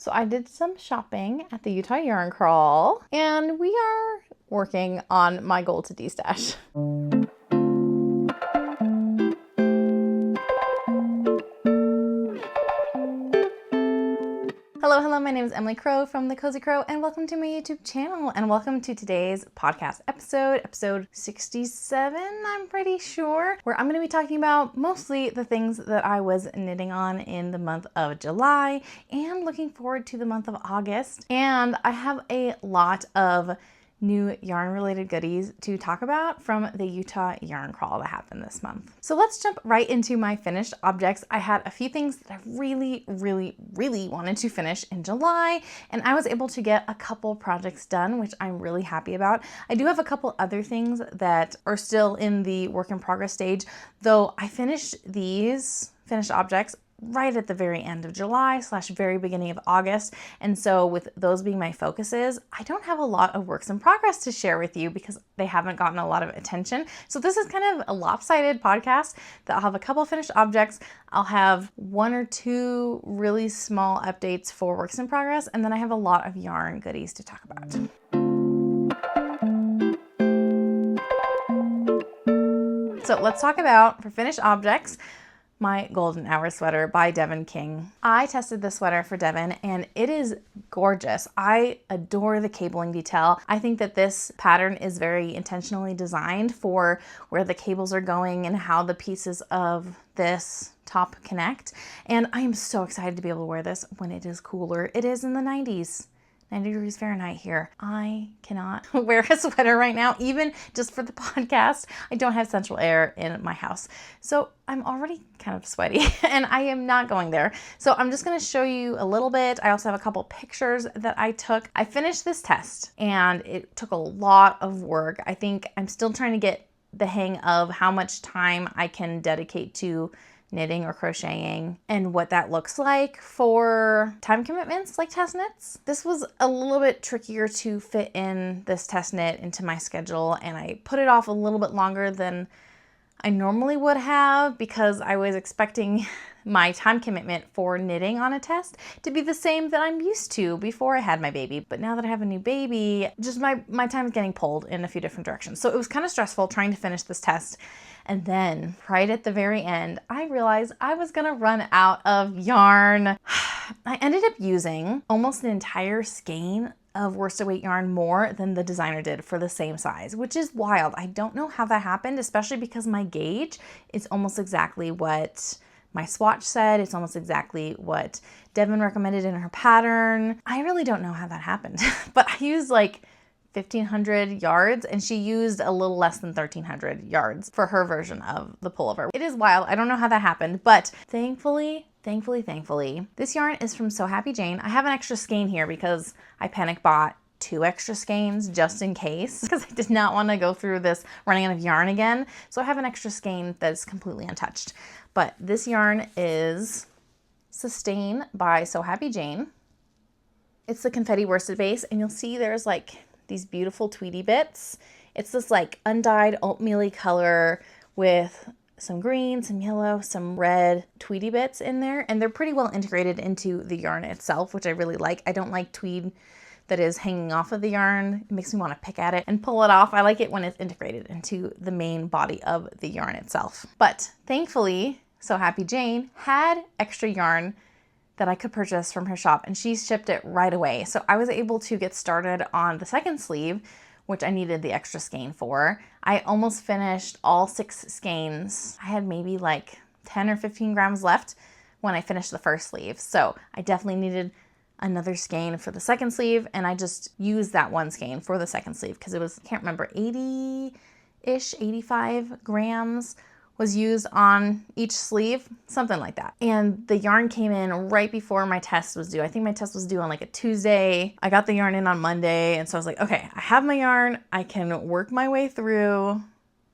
So I did some shopping at the Utah Yarn Crawl, and we are working on my goal to destash. Hello, my name is Emily Crow from The Cozy Crow, and welcome to my YouTube channel, and welcome to today's podcast episode 67, I'm pretty sure, where I'm going to be talking about mostly the things that I was knitting on in the month of July, and looking forward to the month of August. And I have a lot of new yarn related goodies to talk about from the Utah Yarn Crawl that happened this month. So let's jump right into my finished objects. I had a few things that I really wanted to finish in July, and I was able to get a couple projects done, which I'm really happy about. I do have a couple other things that are still in the work in progress stage, though I finished these finished objects right at the very end of July / very beginning of August. And so with those being my focuses, I don't have a lot of works in progress to share with you because they haven't gotten a lot of attention. So this is kind of a lopsided podcast that I'll have a couple finished objects. I'll have one or two really small updates for works in progress. And then I have a lot of yarn goodies to talk about. So let's talk about, for finished objects, my Golden Hour sweater by Devin King. I tested this sweater for Devin and it is gorgeous. I adore the cabling detail. I think that this pattern is very intentionally designed for where the cables are going and how the pieces of this top connect. And I am so excited to be able to wear this when it is cooler. It is in the 90s. 90 degrees Fahrenheit here. I cannot wear a sweater right now, even just for the podcast. I don't have central air in my house. So I'm already kind of sweaty and I am not going there. So I'm just gonna show you a little bit. I also have a couple pictures that I took. I finished this test and it took a lot of work. I think I'm still trying to get the hang of how much time I can dedicate to knitting or crocheting and what that looks like for time commitments like test knits. This was a little bit trickier to fit in this test knit into my schedule, and I put it off a little bit longer than I normally would have because I was expecting my time commitment for knitting on a test to be the same that I'm used to before I had my baby. But now that I have a new baby, just my time is getting pulled in a few different directions. So it was kind of stressful trying to finish this test. And then right at the very end, I realized I was gonna run out of yarn. I ended up using almost an entire skein of worsted weight yarn more than the designer did for the same size, which is wild. I don't know how that happened, especially because my gauge is almost exactly what my swatch said. It's almost exactly what Devin recommended in her pattern. I really don't know how that happened, but I used like 1,500 yards and she used a little less than 1,300 yards for her version of the pullover. It is wild. I don't know how that happened, but thankfully, this yarn is from So Happy Jane. I have an extra skein here because I panic bought 2 extra skeins just in case because I did not want to go through this running out of yarn again. So I have an extra skein that's completely untouched. But this yarn is Sustain by So Happy Jane. It's the confetti worsted base, and you'll see there's like these beautiful tweedy bits. It's this like undyed oatmeal-y color with some green, some yellow, some red tweedy bits in there, and they're pretty well integrated into the yarn itself, which I really like. I don't like tweed that is hanging off of the yarn. It makes me want to pick at it and pull it off. I like it when it's integrated into the main body of the yarn itself. But thankfully, So Happy Jane had extra yarn that I could purchase from her shop, and she shipped it right away. So I was able to get started on the second sleeve, which I needed the extra skein for. I almost finished all 6 skeins. I had maybe like 10 or 15 grams left when I finished the first sleeve. So I definitely needed another skein for the second sleeve, and I just used that one skein for the second sleeve because it was, I can't remember, 80-ish, 85 grams was used on each sleeve, something like that. And the yarn came in right before my test was due. I think my test was due on like a Tuesday. I got the yarn in on Monday, and so I was like, okay, I have my yarn. I can work my way through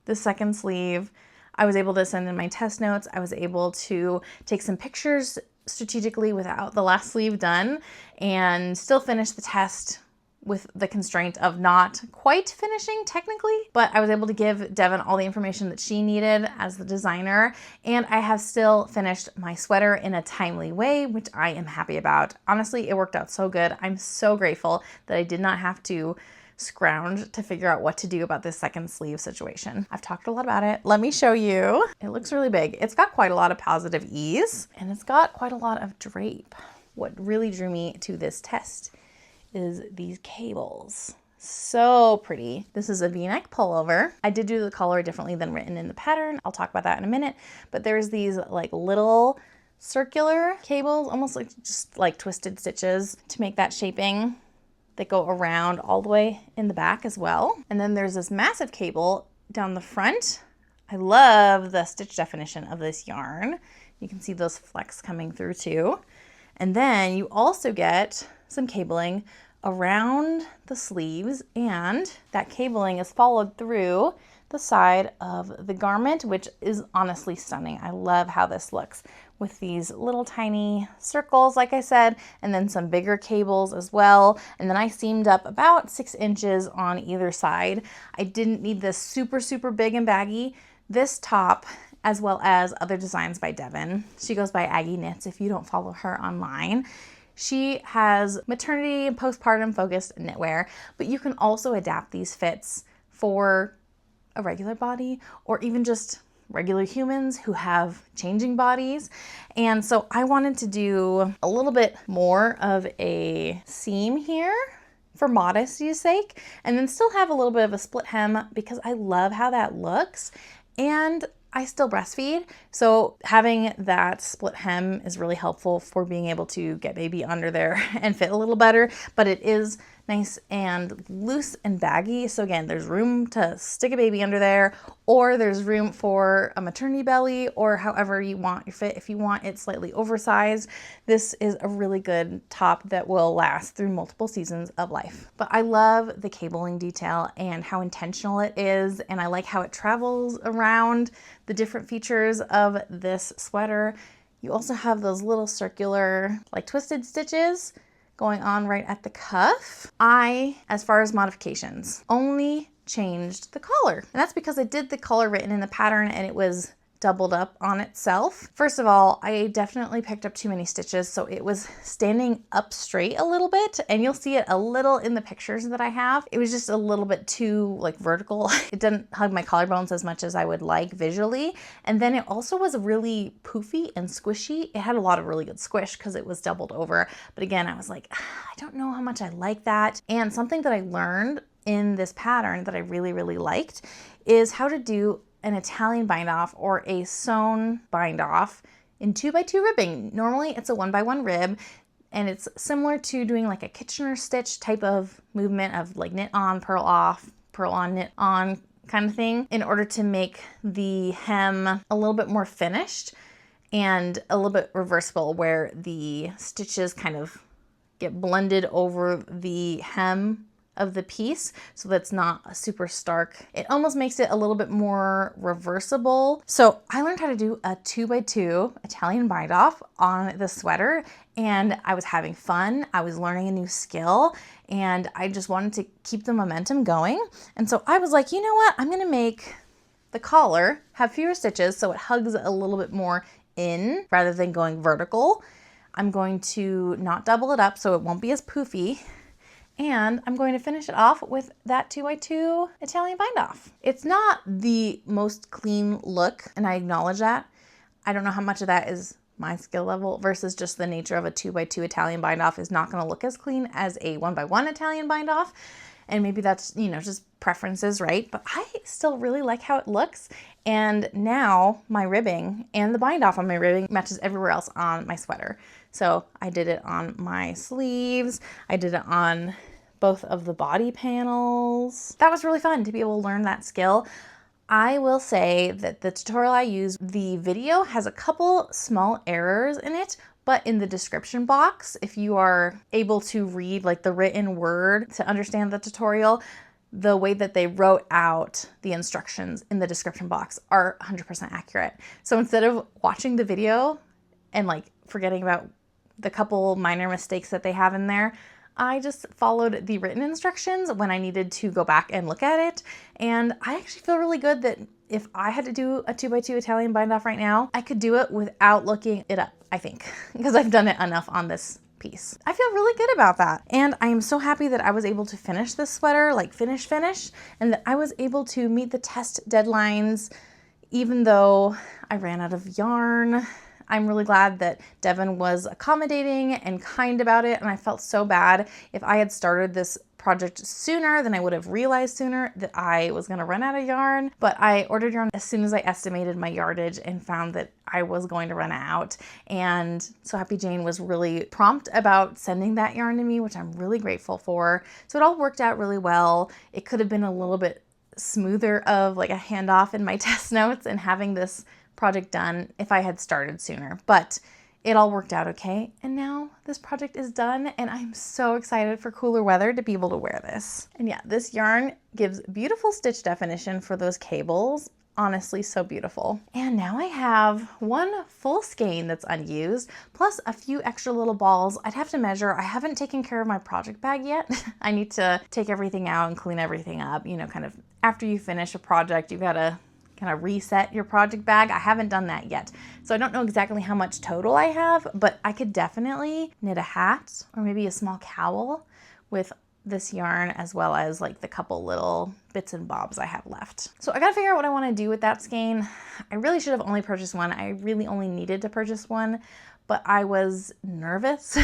the second sleeve. I was able to send in my test notes. I was able to take some pictures strategically without the last sleeve done and still finish the test with the constraint of not quite finishing technically, but I was able to give Devin all the information that she needed as the designer, and I have still finished my sweater in a timely way, which I am happy about. Honestly, it worked out so good. I'm so grateful that I did not have to scrounge to figure out what to do about this second sleeve situation. I've talked a lot about it. Let me show you. It looks really big. It's got quite a lot of positive ease, and it's got quite a lot of drape. What really drew me to this test is these cables. So pretty. This is a V-neck pullover. I did do the collar differently than written in the pattern. I'll talk about that in a minute, but there's these like little circular cables, almost like just like twisted stitches to make that shaping that go around all the way in the back as well. And then there's this massive cable down the front. I love the stitch definition of this yarn. You can see those flecks coming through too. And then you also get some cabling around the sleeves, and that cabling is followed through the side of the garment, which is honestly stunning. I love how this looks with these little tiny circles, like I said, and then some bigger cables as well. And then I seamed up about 6 inches on either side. I didn't need this super, super big and baggy. This top, as well as other designs by Devin. She goes by Aggie Knits if you don't follow her online. She has maternity and postpartum focused knitwear, but you can also adapt these fits for a regular body or even just regular humans who have changing bodies. And so I wanted to do a little bit more of a seam here for modesty's sake, and then still have a little bit of a split hem because I love how that looks. And I still breastfeed, so having that split hem is really helpful for being able to get baby under there and fit a little better, but it is nice and loose and baggy. So again, there's room to stick a baby under there, or there's room for a maternity belly, or however you want your fit. If you want it slightly oversized, this is a really good top that will last through multiple seasons of life. But I love the cabling detail and how intentional it is, and I like how it travels around the different features of this sweater. You also have those little circular, like twisted stitches going on right at the cuff. I, as far as modifications, only changed the collar. And that's because I did the collar written in the pattern and it was doubled up on itself. First of all, I definitely picked up too many stitches, so it was standing up straight a little bit, and you'll see it a little in the pictures that I have. It was just a little bit too like vertical. It didn't hug my collarbones as much as I would like visually. And then it also was really poofy and squishy. It had a lot of really good squish because it was doubled over. But again, I was like, I don't know how much I like that. And something that I learned in this pattern that I really, really liked is how to do an Italian bind off or a sewn bind off in 2x2 ribbing. Normally it's a 1x1 rib, and it's similar to doing like a Kitchener stitch type of movement of like knit on, purl off, purl on, knit on kind of thing, in order to make the hem a little bit more finished and a little bit reversible, where the stitches kind of get blended over the hem of the piece, so that's not a super stark. It almost makes it a little bit more reversible. So I learned how to do a 2x2 Italian bind off on the sweater, and I was having fun. I was learning a new skill, and I just wanted to keep the momentum going. And so I was like, you know what? I'm gonna make the collar have fewer stitches so it hugs a little bit more in rather than going vertical. I'm going to not double it up so it won't be as poofy. And I'm going to finish it off with that 2x2 Italian bind off. It's not the most clean look, and I acknowledge that. I don't know how much of that is my skill level versus just the nature of a 2x2 Italian bind off is not going to look as clean as a 1x1 Italian bind off. And maybe that's, you know, just preferences, right? But I still really like how it looks. And now my ribbing and the bind off on my ribbing matches everywhere else on my sweater. So I did it on my sleeves. I did it on both of the body panels. That was really fun to be able to learn that skill. I will say that the tutorial I used, the video has a couple small errors in it, but in the description box, if you are able to read like the written word to understand the tutorial, the way that they wrote out the instructions in the description box are 100% accurate. So instead of watching the video and like forgetting about the couple minor mistakes that they have in there, I just followed the written instructions when I needed to go back and look at it. And I actually feel really good that if I had to do a 2x2 Italian bind off right now, I could do it without looking it up, I think, because I've done it enough on this piece. I feel really good about that. And I am so happy that I was able to finish this sweater, like finish, and that I was able to meet the test deadlines, even though I ran out of yarn. I'm really glad that Devin was accommodating and kind about it, and I felt so bad. If I had started this project sooner, then I would have realized sooner that I was going to run out of yarn. But I ordered yarn as soon as I estimated my yardage and found that I was going to run out. And so Happy Jane was really prompt about sending that yarn to me, which I'm really grateful for. So it all worked out really well. It could have been a little bit smoother of like a handoff in my test notes and having this project done if I had started sooner, but it all worked out okay. And now this project is done and I'm so excited for cooler weather to be able to wear this. And yeah, this yarn gives beautiful stitch definition for those cables. Honestly, so beautiful. And now I have one full skein that's unused, plus a few extra little balls. I'd have to measure. I haven't taken care of my project bag yet. I need to take everything out and clean everything up. You know, kind of after you finish a project, you gotta kind of reset your project bag. I haven't done that yet. So I don't know exactly how much total I have, but I could definitely knit a hat or maybe a small cowl with this yarn, as well as like the couple little bits and bobs I have left. So I gotta figure out what I want to do with that skein. I really should have only purchased one. I really only needed to purchase one, but I was nervous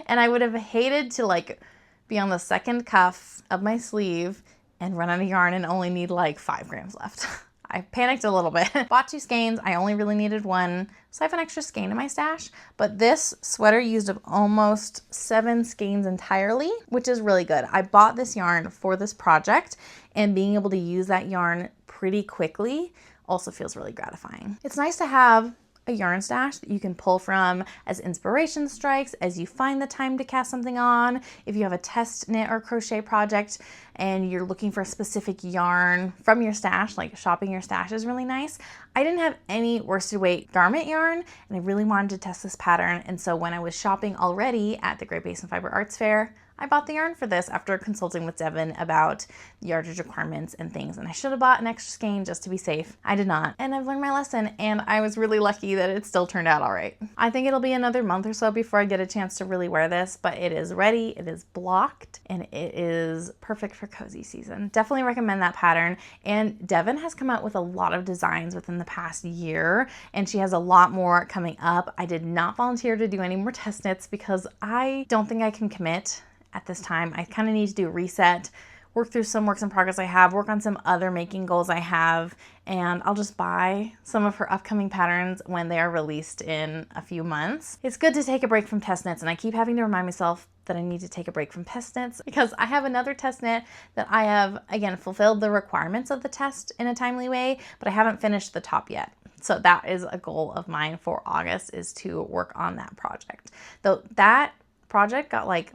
and I would have hated to like be on the second cuff of my sleeve and run out of yarn and only need like 5 grams left. I panicked a little bit. Bought 2 skeins. I only really needed one, so I have an extra skein in my stash. But this sweater used up almost 7 skeins entirely, which is really good. I bought this yarn for this project, and being able to use that yarn pretty quickly also feels really gratifying. It's nice to have a yarn stash that you can pull from as inspiration strikes, as you find the time to cast something on. If you have a test knit or crochet project and you're looking for a specific yarn from your stash, like shopping your stash is really nice. I didn't have any worsted weight garment yarn and I really wanted to test this pattern. And so when I was shopping already at the Great Basin Fiber Arts Fair, I bought the yarn for this after consulting with Devin about yardage requirements and things, and I should have bought an extra skein just to be safe. I did not, and I've learned my lesson, and I was really lucky that it still turned out all right. I think it'll be another month or so before I get a chance to really wear this, but it is ready, it is blocked, and it is perfect for cozy season. Definitely recommend that pattern, and Devin has come out with a lot of designs within the past year, and she has a lot more coming up. I did not volunteer to do any more test knits because I don't think I can commit at this time. I kind of need to do a reset, work through some works in progress I have, work on some other making goals I have, and I'll just buy some of her upcoming patterns when they are released in a few months. It's good to take a break from test knits, and I keep having to remind myself that I need to take a break from test knits because I have another test knit that I have, again, fulfilled the requirements of the test in a timely way, but I haven't finished the top yet. So that is a goal of mine for August, is to work on that project. Though that project got like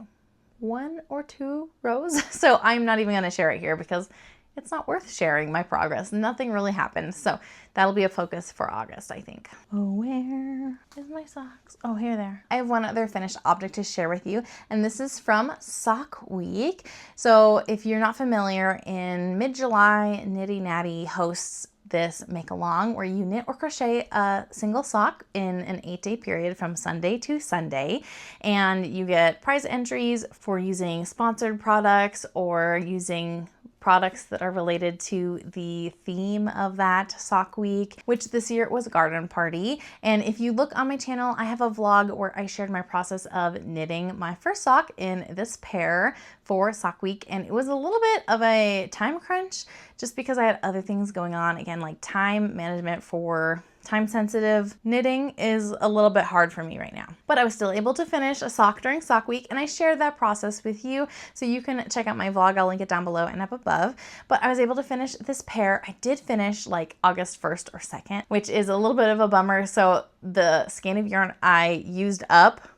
1 or 2 rows. So I'm not even going to share it here because it's not worth sharing my progress. Nothing really happened. So that'll be a focus for August, I think. Oh, where is my socks? Oh, here, there. I have one other finished object to share with you, and this is from Sock Week. So if you're not familiar, in mid-July, Knitty Natty hosts this make along where you knit or crochet a single sock in an 8-day period from Sunday to Sunday, and you get prize entries for using sponsored products or using products that are related to the theme of that sock week, which this year was garden party. And if you look on my channel, I have a vlog where I shared my process of knitting my first sock in this pair for sock week, and it was a little bit of a time crunch just because I had other things going on. Again, like time management for time sensitive knitting is a little bit hard for me right now, but I was still able to finish a sock during sock week, and I shared that process with you, so you can check out my vlog. I'll link it down below and up above. But I was able to finish this pair. I did finish like August 1st or 2nd, which is a little bit of a bummer. So the skein of yarn I used up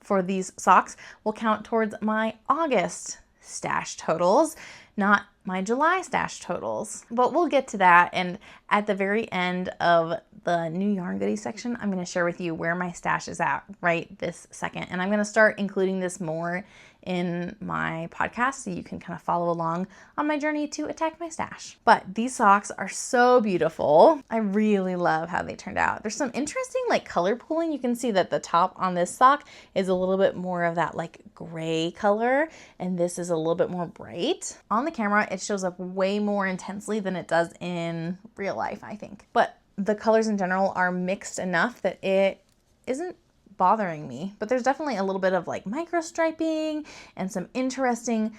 for these socks will count towards my August stash totals, not my July stash totals. But we'll get to that, and at the very end of the new yarn goodies section, I'm going to share with you where my stash is at right this second, and I'm going to start including this more in my podcast so you can kind of follow along on my journey to attack my stash. But these socks are so beautiful. I really love how they turned out. There's some interesting like color pooling. You can see that the top on this sock is a little bit more of that like gray color, and this is a little bit more bright. On the camera, it shows up way more intensely than it does in real life, I think. But the colors in general are mixed enough that it isn't bothering me, but there's definitely a little bit of like micro striping and some interesting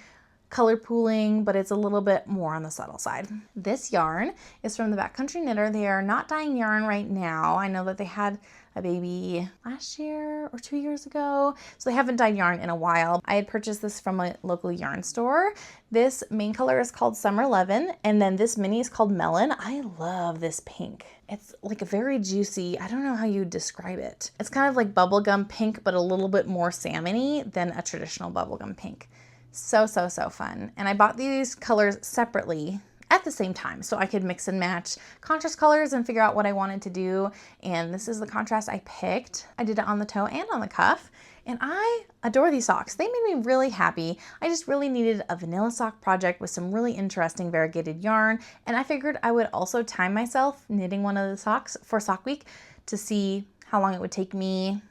color pooling, but it's a little bit more on the subtle side. This yarn is from the Backcountry Knitter. They are not dyeing yarn right now. I know that they had a baby last year or 2 years ago, so they haven't dyed yarn in a while. I had purchased this from a local yarn store. This main color is called Summer 11, and then this mini is called Melon. I love this pink. It's like a very juicy, I don't know how you describe it. It's kind of like bubblegum pink, but a little bit more salmony than a traditional bubblegum pink. So fun. And I bought these colors separately at the same time so I could mix and match contrast colors and figure out what I wanted to do. And this is the contrast I picked. I did it on the toe and on the cuff, and I adore these socks. They made me really happy. I just really needed a vanilla sock project with some really interesting variegated yarn, and I figured I would also time myself knitting one of the socks for Sock Week to see how long it would take me.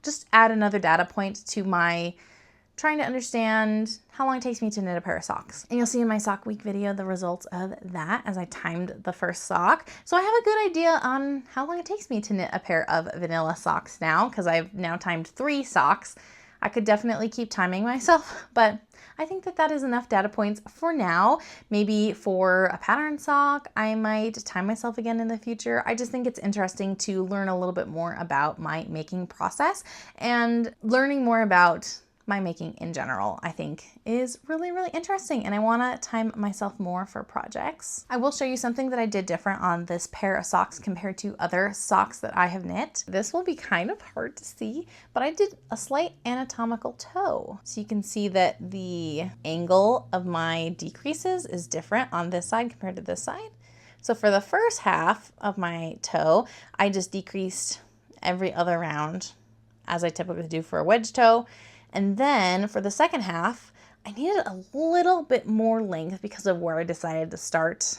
Just add another data point to my trying to understand how long it takes me to knit a pair of socks. And you'll see in my Sock Week video the results of that as I timed the first sock. So I have a good idea on how long it takes me to knit a pair of vanilla socks now, because I've now timed 3 socks. I could definitely keep timing myself, but I think that that is enough data points for now. Maybe for a pattern sock, I might time myself again in the future. I just think it's interesting to learn a little bit more about my making process, and learning more about my making in general, I think is really interesting, and I want to time myself more for projects. I will show you something that I did different on this pair of socks compared to other socks that I have knit. This will be kind of hard to see, but I did a slight anatomical toe. So you can see that the angle of my decreases is different on this side compared to this side. So for the first half of my toe, I just decreased every other round as I typically do for a wedge toe. And then for the second half, I needed a little bit more length because of where I decided to start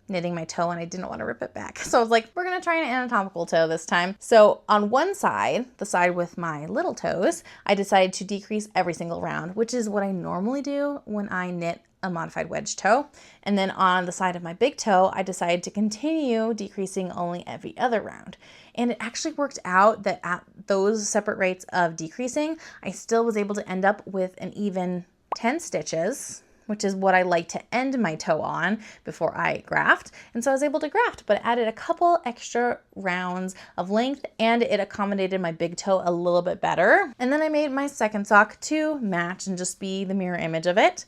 knitting my toe, and I didn't want to rip it back. So I was like, we're going to try an anatomical toe this time. So on one side, the side with my little toes, I decided to decrease every single round, which is what I normally do when I knit a modified wedge toe. And then on the side of my big toe, I decided to continue decreasing only every other round. And it actually worked out that at those separate rates of decreasing, I still was able to end up with an even 10 stitches, which is what I like to end my toe on before I graft. And so I was able to graft, but it added a couple extra rounds of length, and it accommodated my big toe a little bit better. And then I made my second sock to match and just be the mirror image of it.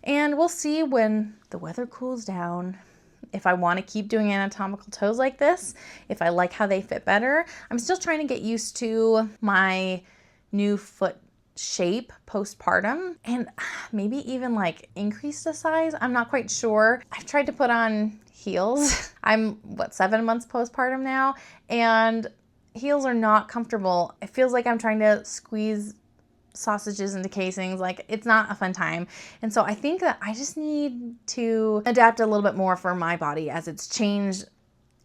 And we'll see when the weather cools down if I want to keep doing anatomical toes like this, if I like how they fit better. I'm still trying to get used to my new foot shape postpartum, and maybe even like increase the size. I'm not quite sure. I've tried to put on heels. I'm 7 months postpartum now, and heels are not comfortable. It feels like I'm trying to squeeze sausages into casings. Like, it's not a fun time. And so I think that I just need to adapt a little bit more for my body as it's changed.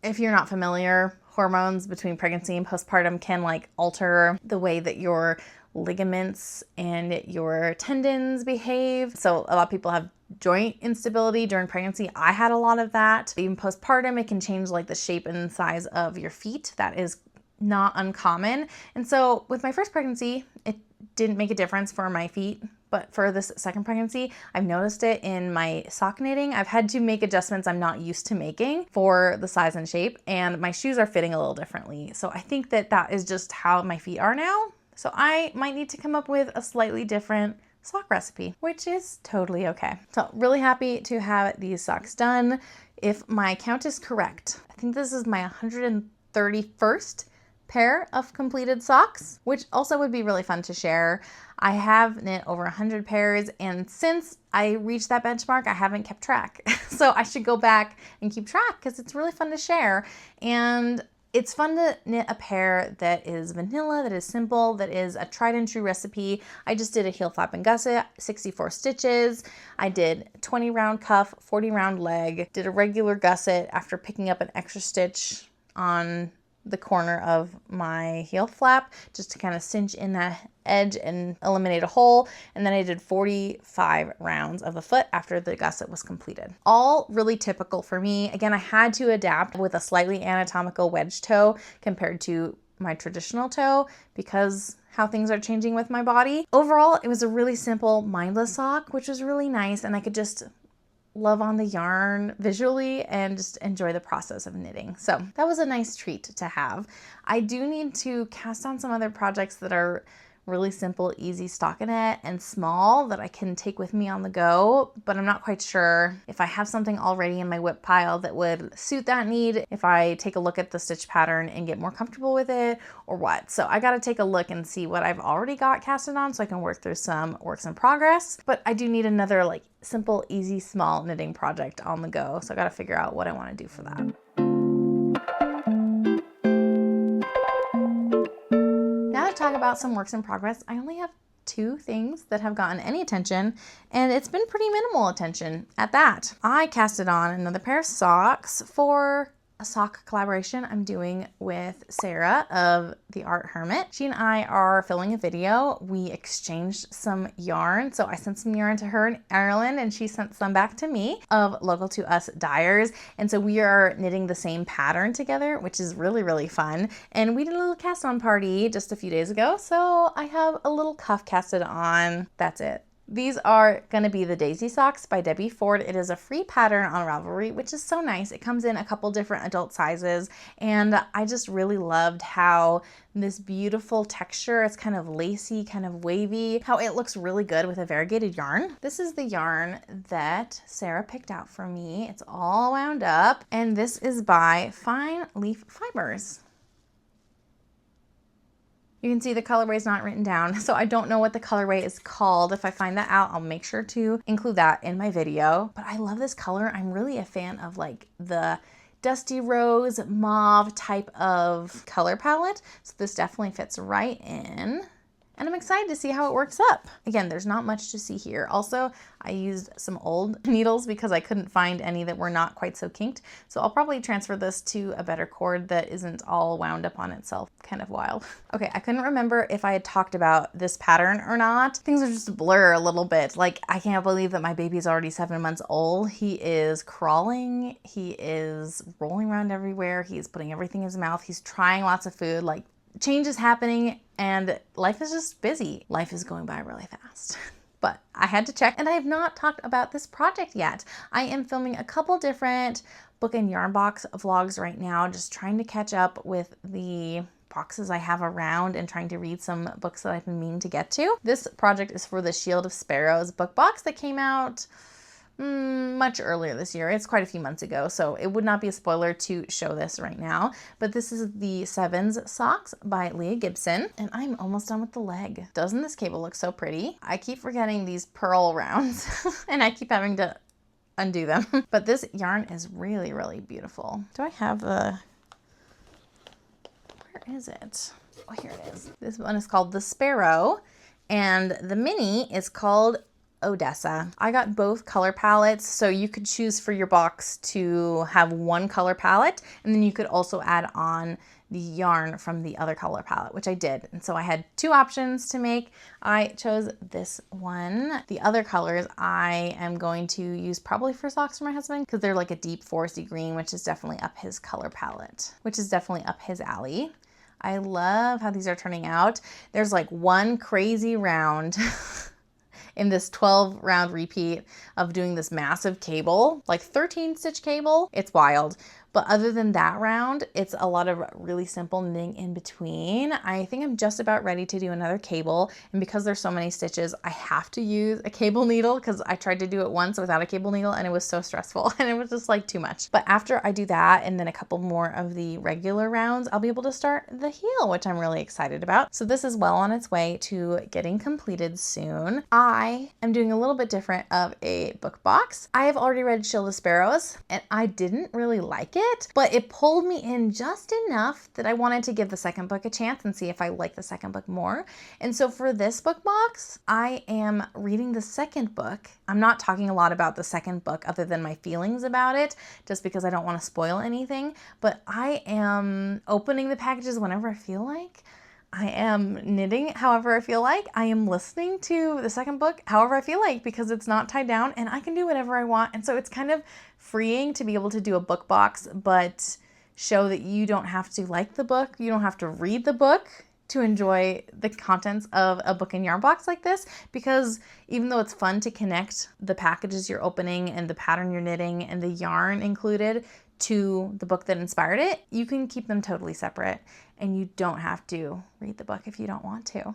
If you're not familiar, hormones between pregnancy and postpartum can like alter the way that your ligaments and your tendons behave. So a lot of people have joint instability during pregnancy. I had a lot of that. Even postpartum, it can change like the shape and size of your feet. That is not uncommon. And so with my first pregnancy, it didn't make a difference for my feet. But for this second pregnancy, I've noticed it in my sock knitting. I've had to make adjustments I'm not used to making for the size and shape, and my shoes are fitting a little differently. So I think that that is just how my feet are now. So I might need to come up with a slightly different sock recipe, which is totally okay. So really happy to have these socks done. If my count is correct, I think this is my 131st pair of completed socks, which also would be really fun to share. I have knit over 100 pairs, and since I reached that benchmark, I haven't kept track. So I should go back and keep track because it's really fun to share. And It's fun to knit a pair that is vanilla, that is simple, that is a tried and true recipe. I just did a heel flap and gusset, 64 stitches. I did 20 round cuff, 40 round leg, did a regular gusset after picking up an extra stitch on the corner of my heel flap just to kind of cinch in that edge and eliminate a hole. And then I did 45 rounds of the foot after the gusset was completed. All really typical for me. Again, I had to adapt with a slightly anatomical wedge toe compared to my traditional toe because how things are changing with my body. Overall, it was a really simple mindless sock, which was really nice, and I could just love on the yarn visually and just enjoy the process of knitting. So that was a nice treat to have. I do need to cast on some other projects that are really simple, easy stockinette and small that I can take with me on the go, but I'm not quite sure if I have something already in my whip pile that would suit that need if I take a look at the stitch pattern and get more comfortable with it or what. So I got to take a look and see what I've already got casted on so I can work through some works in progress, but I do need another like simple, easy, small knitting project on the go. So I got to figure out what I want to do for that. Talk about some works in progress. I only have 2 things that have gotten any attention, and it's been pretty minimal attention at that. I casted on another pair of socks for a sock collaboration I'm doing with Sarah of The Art Hermit. She and I are filming a video. We exchanged some yarn. So I sent some yarn to her in Ireland and she sent some back to me of local to us dyers. And so we are knitting the same pattern together, which is really, really fun. And we did a little cast on party just a few days ago. So I have a little cuff casted on. That's it. These are going to be the Daisy Socks by Debbie Ford. It is a free pattern on Ravelry, which is so nice. It comes in a couple different adult sizes, and I just really loved how this beautiful texture, it's kind of lacy, kind of wavy, how it looks really good with a variegated yarn. This is the yarn that Sarah picked out for me. It's all wound up, and this is by Fine Leaf Fibers. You can see the colorway is not written down, so I don't know what the colorway is called. If I find that out, I'll make sure to include that in my video. But I love this color. I'm really a fan of like the dusty rose mauve type of color palette. So this definitely fits right in. And I'm excited to see how it works up. Again, there's not much to see here. Also, I used some old needles because I couldn't find any that were not quite so kinked. So I'll probably transfer this to a better cord that isn't all wound up on itself. Kind of wild. Okay, I couldn't remember if I had talked about this pattern or not. Things are just a blur a little bit. Like, I can't believe that my baby's already 7 months old. He is crawling. He is rolling around everywhere. He's putting everything in his mouth. He's trying lots of food. Like, change is happening and life is just busy. Life is going by really fast. But I had to check, and I have not talked about this project yet. I am filming a couple different book and yarn box vlogs right now, just trying to catch up with the boxes I have around and trying to read some books that I've been meaning to get to. This project is for the Shield of Sparrows book box that came out much earlier this year. It's quite a few months ago, so it would not be a spoiler to show this right now. But this is the Sevens Socks by Leah Gibson, and I'm almost done with the leg. Doesn't this cable look so pretty? I keep forgetting these pearl rounds and I keep having to undo them. But this yarn is really, really beautiful. Do I have the... Where is it? Oh, here it is. This one is called the Sparrow, and the mini is called Odessa. I got both color palettes, so you could choose for your box to have one color palette, and then you could also add on the yarn from the other color palette, which I did. And so I had 2 options to make. I chose this one. The other colors I am going to use probably for socks for my husband because they're like a deep foresty green, which is definitely up his color palette, which is definitely up his alley. I love how these are turning out. There's like one crazy round in this 12 round repeat of doing this massive cable, like 13 stitch cable. It's wild. But other than that round, it's a lot of really simple knitting in between. I think I'm just about ready to do another cable. And because there's so many stitches, I have to use a cable needle because I tried to do it once without a cable needle and it was so stressful and it was just like too much. But after I do that and then a couple more of the regular rounds, I'll be able to start the heel, which I'm really excited about. So this is well on its way to getting completed soon. I am doing a little bit different of a book box. I have already read Shield of Sparrows and I didn't really like it. it, but it pulled me in just enough that I wanted to give the second book a chance and see if I like the second book more. And so for this book box, I am reading the second book. I'm not talking a lot about the second book other than my feelings about it, just because I don't want to spoil anything, but I am opening the packages whenever I feel like. I am knitting however I feel like. I am listening to the second book however I feel like, because it's not tied down and I can do whatever I want. And so it's kind of freeing to be able to do a book box, but show that you don't have to like the book. You don't have to read the book to enjoy the contents of a book and yarn box like this, because even though it's fun to connect the packages you're opening and the pattern you're knitting and the yarn included to the book that inspired it, you can keep them totally separate and you don't have to read the book if you don't want to.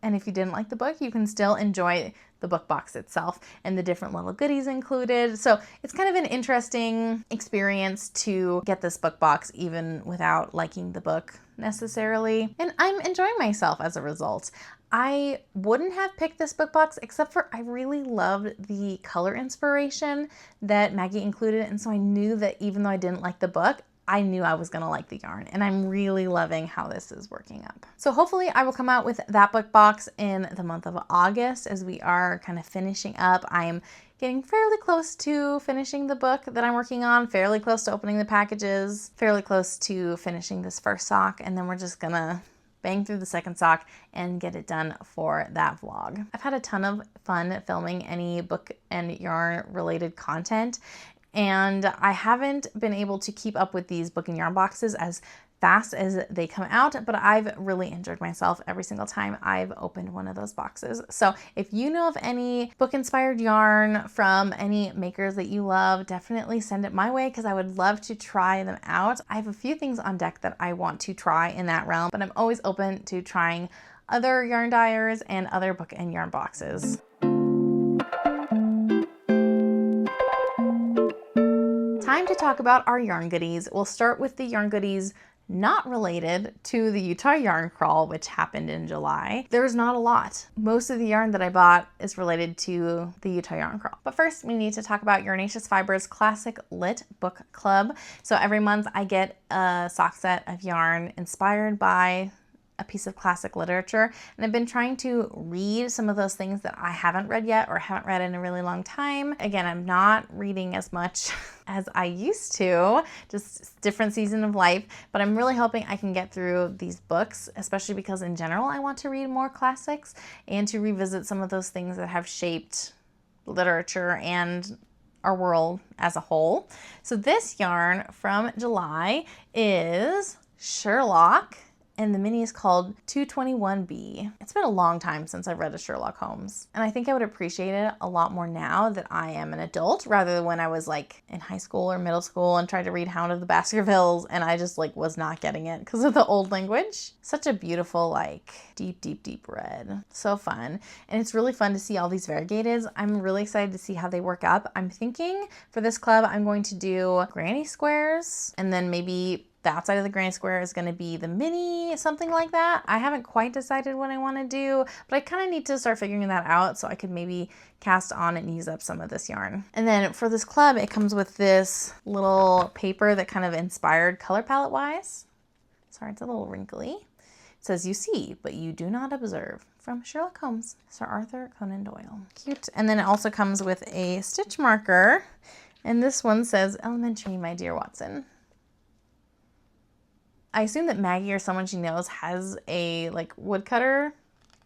And if you didn't like the book, you can still enjoy the book box itself and the different little goodies included. So it's kind of an interesting experience to get this book box even without liking the book necessarily. And I'm enjoying myself as a result. I wouldn't have picked this book box except for I really loved the color inspiration that Maggie included. And so I knew that even though I didn't like the book, I knew I was gonna like the yarn, and I'm really loving how this is working up. So hopefully I will come out with that book box in the month of August as we are kind of finishing up. I am getting fairly close to finishing the book that I'm working on, fairly close to opening the packages, fairly close to finishing this first sock, and then we're just gonna bang through the second sock and get it done for that vlog. I've had a ton of fun filming any book and yarn related content, and I haven't been able to keep up with these book and yarn boxes as fast as they come out, but I've really enjoyed myself every single time I've opened one of those boxes. So if you know of any book inspired yarn from any makers that you love, definitely send it my way because I would love to try them out. I have a few things on deck that I want to try in that realm, but I'm always open to trying other yarn dyers and other book and yarn boxes. Time to talk about our yarn goodies. We'll start with the yarn goodies not related to the Utah yarn crawl, which happened in July. There's not a lot. Most of the yarn that I bought is related to the Utah yarn crawl. But first, we need to talk about Yarnaceous Fiber's Classic Lit Book Club. So every month I get a sock set of yarn inspired by a piece of classic literature, and I've been trying to read some of those things that I haven't read yet or haven't read in a really long time. Again, I'm not reading as much as I used to, just different season of life, but I'm really hoping I can get through these books, especially because in general I want to read more classics and to revisit some of those things that have shaped literature and our world as a whole. So this yarn from July is Shelock, and the mini is called 221B. It's been a long time since I've read a Sherlock Holmes, and I think I would appreciate it a lot more now that I am an adult rather than when I was like in high school or middle school and tried to read Hound of the Baskervilles and I just like was not getting it because of the old language. Such a beautiful, like deep red. So fun. And it's really fun to see all these variegateds. I'm really excited to see how they work up. I'm thinking for this club, I'm going to do granny squares and then maybe the outside of the granny square is going to be the mini, something like that. I haven't quite decided what I want to do, but I kind of need to start figuring that out so I could maybe cast on and use up some of this yarn. And then for this club, it comes with this little paper that kind of inspired color palette wise. Sorry, it's a little wrinkly. It says, "You see, but you do not observe," from Sherlock Holmes, Sir Arthur Conan Doyle. Cute. And then it also comes with a stitch marker. And this one says, "Elementary, my dear Watson." I assume that Maggie or someone she knows has a like woodcutter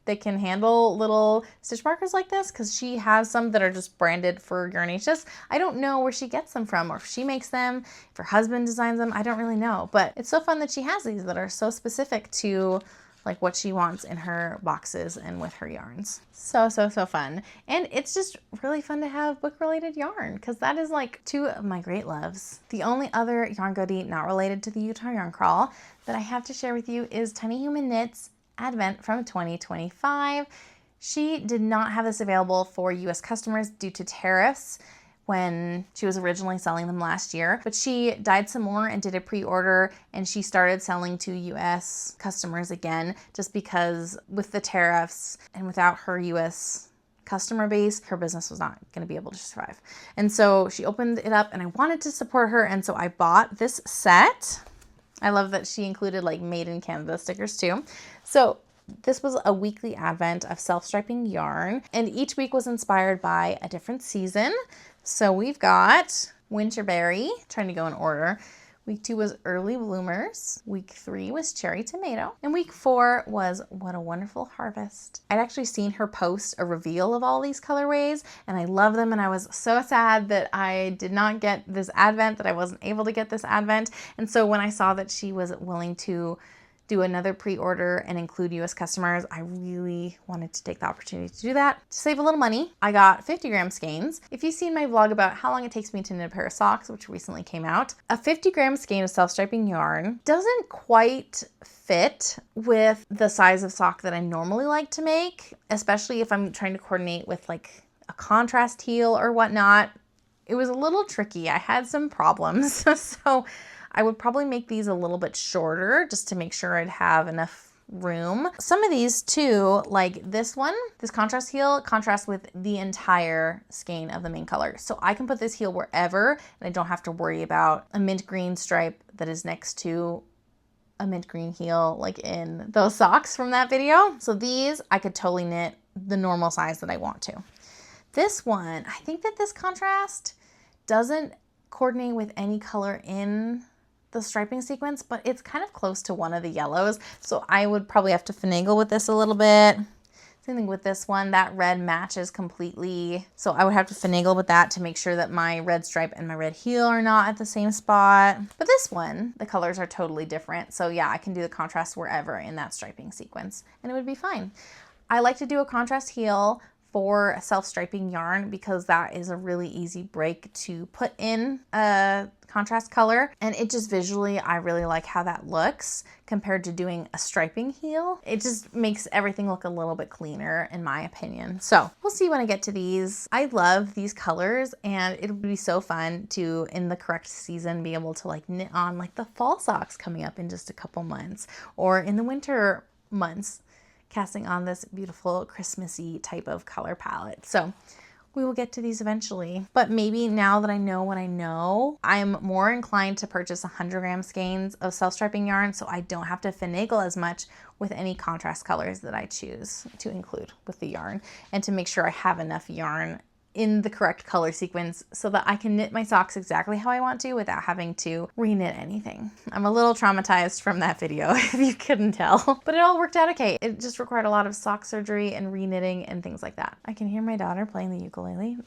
that can handle little stitch markers like this because she has some that are just branded for Yarnaceous. I don't know where she gets them from or if she makes them, if her husband designs them, I don't really know. But it's so fun that she has these that are so specific to like what she wants in her boxes and with her yarns. So fun. And it's just really fun to have book related yarn because that is like two of my great loves. The only other yarn goodie not related to the Utah yarn crawl that I have to share with you is Tiny Human Knits Advent from 2025. She did not have this available for US customers due to tariffs when she was originally selling them last year, but she dyed some more and did a pre-order and she started selling to US customers again just because with the tariffs and without her US customer base, her business was not going to be able to survive. And so she opened it up and I wanted to support her. And so I bought this set. I love that she included like made in Canada stickers too. So this was a weekly advent of self-striping yarn, and each week was inspired by a different season. So we've got Winterberry, trying to go in order. Week 2 was Early Bloomers. Week 3 was Cherry Tomato. And week 4 was What a Wonderful Harvest. I'd actually seen her post a reveal of all these colorways, and I love them, and I was so sad that I did not get this advent, that I wasn't able to get this advent. And so when I saw that she was willing to do another pre-order and include US customers, I really wanted to take the opportunity to do that. To save a little money, I got 50-gram skeins. If you've seen my vlog about how long it takes me to knit a pair of socks, which recently came out, a 50-gram skein of self-striping yarn doesn't quite fit with the size of sock that I normally like to make, especially if I'm trying to coordinate with like a contrast heel or whatnot. It was a little tricky. I had some problems. So I would probably make these a little bit shorter just to make sure I'd have enough room. Some of these too, like this one, this contrast heel, contrasts with the entire skein of the main color. So I can put this heel wherever and I don't have to worry about a mint green stripe that is next to a mint green heel like in those socks from that video. So these I could totally knit the normal size that I want to. This one, I think that this contrast doesn't coordinate with any color in the striping sequence, but it's kind of close to one of the yellows. So I would probably have to finagle with this a little bit. Same thing with this one, that red matches completely. So I would have to finagle with that to make sure that my red stripe and my red heel are not at the same spot. But this one, the colors are totally different. So yeah, I can do the contrast wherever in that striping sequence and it would be fine. I like to do a contrast heel for self-striping yarn because that is a really easy break to put in a contrast color, and it just visually, I really like how that looks compared to doing a striping heel. It just makes everything look a little bit cleaner in my opinion. So we'll see when I get to these. I love these colors and it would be so fun to, in the correct season, be able to like knit on like the fall socks coming up in just a couple months, or in the winter months, casting on this beautiful Christmassy type of color palette. So we will get to these eventually, but maybe now that I know what I know, I'm more inclined to purchase 100-gram skeins of self-striping yarn so I don't have to finagle as much with any contrast colors that I choose to include with the yarn, and to make sure I have enough yarn in the correct color sequence so that I can knit my socks exactly how I want to without having to re-knit anything. I'm a little traumatized from that video if you couldn't tell, but it all worked out okay. It just required a lot of sock surgery and re-knitting and things like that. I can hear my daughter playing the ukulele.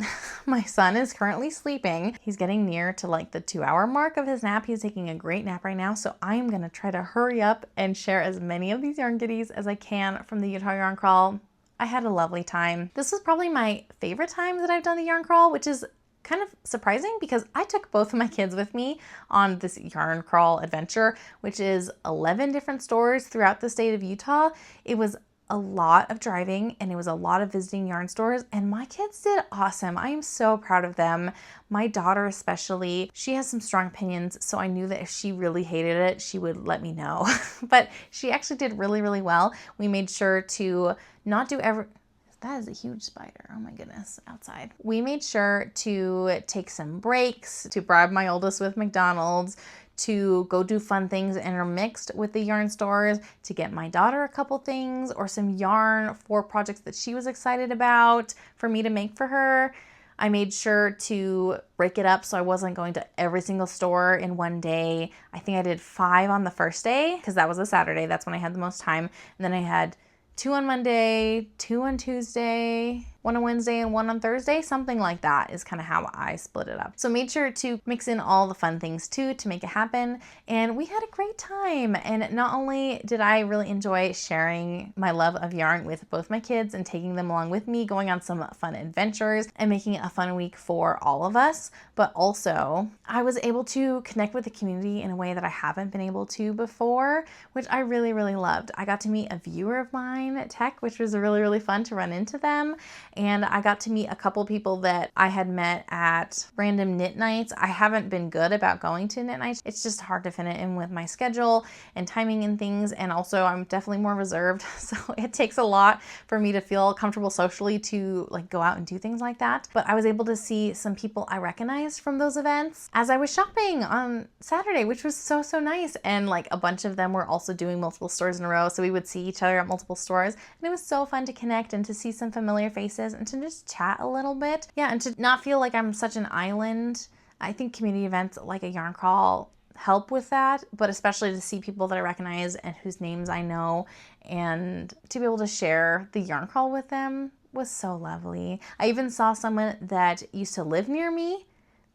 My son is currently sleeping. He's getting near to like the 2-hour mark of his nap. He's taking a great nap right now, so I'm gonna try to hurry up and share as many of these yarn goodies as I can from the Utah Yarn Crawl. I had a lovely time. This was probably my favorite time that I've done the yarn crawl, which is kind of surprising because I took both of my kids with me on this yarn crawl adventure, which is 11 different stores throughout the state of Utah. It was a lot of driving and it was a lot of visiting yarn stores, and my kids did awesome. I am so proud of them. My daughter especially, she has some strong opinions, so I knew that if she really hated it, she would let me know. But she actually did really, really well. We made sure to not do that is a huge spider. Oh my goodness, outside. We made sure to take some breaks, to bribe my oldest with McDonald's, to go do fun things intermixed with the yarn stores, to get my daughter a couple things or some yarn for projects that she was excited about for me to make for her. I made sure to break it up so I wasn't going to every single store in one day. I think I did 5 on the first day because that was a Saturday. That's when I had the most time. And then I had 2 on Monday, 2 on Tuesday, 1 on Wednesday, and 1 on Thursday. Something like that is kind of how I split it up. So made sure to mix in all the fun things too to make it happen. And we had a great time. And not only did I really enjoy sharing my love of yarn with both my kids and taking them along with me, going on some fun adventures and making it a fun week for all of us, but also I was able to connect with the community in a way that I haven't been able to before, which I really, really loved. I got to meet a viewer of mine at Tech, which was really, really fun to run into them. and I got to meet a couple people that I had met at random knit nights. I haven't been good about going to knit nights. It's just hard to fit it in with my schedule and timing and things, and also I'm definitely more reserved, so it takes a lot for me to feel comfortable socially to like go out and do things like that. But I was able to see some people I recognized from those events as I was shopping on Saturday, which was so nice. And like a bunch of them were also doing multiple stores in a row, so we would see each other at multiple stores, and it was so fun to connect and to see some familiar faces and to just chat a little bit. Yeah, and to not feel like I'm such an island. I think community events like a yarn crawl help with that, but especially to see people that I recognize and whose names I know, and to be able to share the yarn crawl with them was so lovely. I even saw someone that used to live near me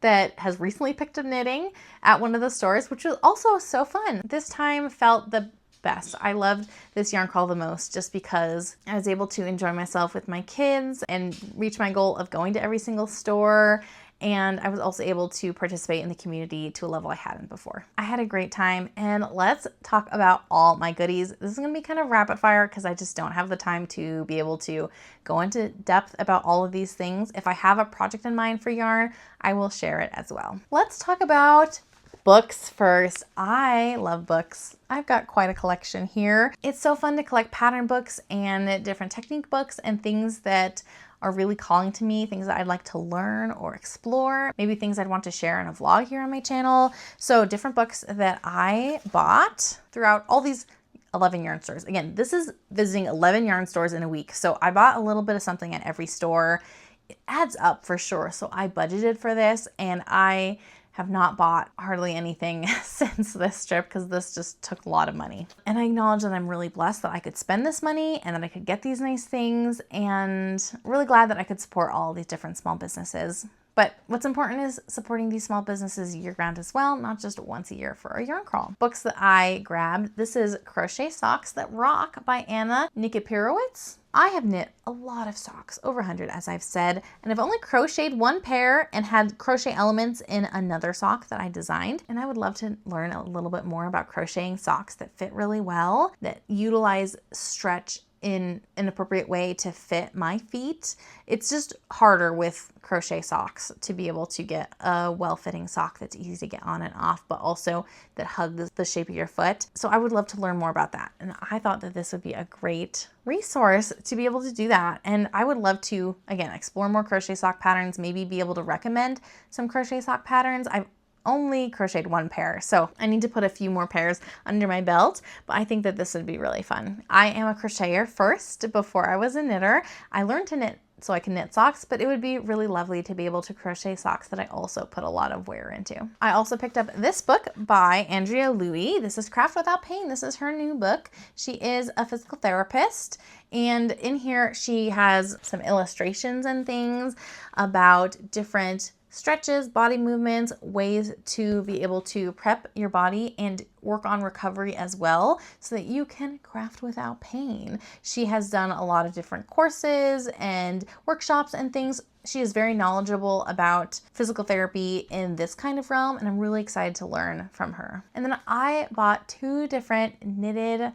that has recently picked up knitting at one of the stores, which was also so fun. This time felt the best. I loved this yarn crawl the most just because I was able to enjoy myself with my kids and reach my goal of going to every single store. And I was also able to participate in the community to a level I hadn't before. I had a great time, and let's talk about all my goodies. This is gonna be kind of rapid fire because I just don't have the time to be able to go into depth about all of these things. If I have a project in mind for yarn, I will share it as well. Let's talk about books first. I love books. I've got quite a collection here. It's so fun to collect pattern books and different technique books and things that are really calling to me, things that I'd like to learn or explore, maybe things I'd want to share in a vlog here on my channel. So different books that I bought throughout all these 11 yarn stores. Again, this is visiting 11 yarn stores in a week. So I bought a little bit of something at every store. It adds up for sure. So I budgeted for this, and I have not bought hardly anything since this trip because this just took a lot of money. And I acknowledge that I'm really blessed that I could spend this money and that I could get these nice things, and really glad that I could support all these different small businesses. But what's important is supporting these small businesses year-round as well, not just once a year for a yarn crawl. Books that I grabbed, this is Crochet Socks That Rock by Anna Nikipirowitz. I have knit a lot of socks, over 100 as I've said, and I've only crocheted one pair and had crochet elements in another sock that I designed. And I would love to learn a little bit more about crocheting socks that fit really well, that utilize stretch in an appropriate way to fit my feet. It's just harder with crochet socks to be able to get a well-fitting sock that's easy to get on and off, but also that hugs the shape of your foot. So I would love to learn more about that. And I thought that this would be a great resource to be able to do that. And I would love to, again, explore more crochet sock patterns, maybe be able to recommend some crochet sock patterns. I've only crocheted one pair, so I need to put a few more pairs under my belt, but I think that this would be really fun. I am a crocheter first before I was a knitter. I learned to knit so I can knit socks, but it would be really lovely to be able to crochet socks that I also put a lot of wear into. I also picked up this book by Andrea Louie. This is Craft Without Pain. This is her new book. She is a physical therapist, and in here she has some illustrations and things about different stretches, body movements, ways to be able to prep your body and work on recovery as well so that you can craft without pain. She has done a lot of different courses and workshops and things. She is very knowledgeable about physical therapy in this kind of realm, and I'm really excited to learn from her. And then I bought 2 different knitted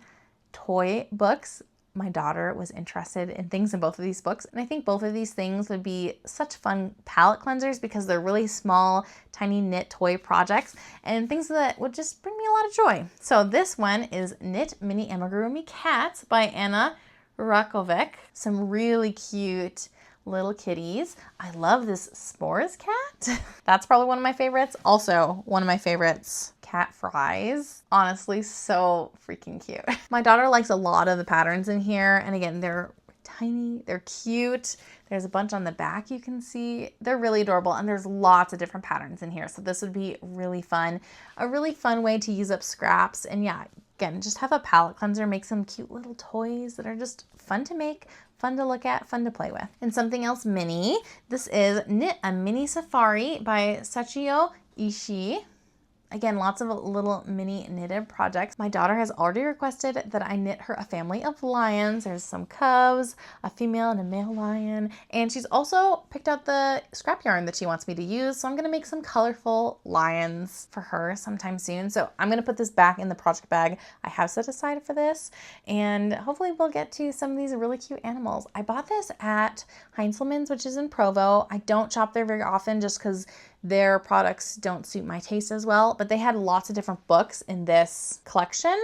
toy books. My daughter was interested in things in both of these books, and I think both of these things would be such fun palette cleansers because they're really small, tiny knit toy projects and things that would just bring me a lot of joy. So this one is Knit Mini Amigurumi Cats by Anna Rakovic. Some really cute little kitties. I love this S'mores cat. That's probably one of my favorites. Also, one of my favorites, cat fries. Honestly, so freaking cute. My daughter likes a lot of the patterns in here. And again, they're tiny, they're cute. There's a bunch on the back you can see. They're really adorable, and there's lots of different patterns in here. So this would be really fun. A really fun way to use up scraps. And yeah, again, just have a palette cleanser, make some cute little toys that are just fun to make, fun to look at, fun to play with. And something else mini, this is Knit a Mini Safari by Sachio Ishii. Again, lots of little mini knitted projects. My daughter has already requested that I knit her a family of lions. There's some cubs, a female and a male lion. And she's also picked out the scrap yarn that she wants me to use. So I'm gonna make some colorful lions for her sometime soon. So I'm gonna put this back in the project bag I have set aside for this. And hopefully we'll get to some of these really cute animals. I bought this at Heinzelman's, which is in Provo. I don't shop there very often just because their products don't suit my taste as well, but they had lots of different books in this collection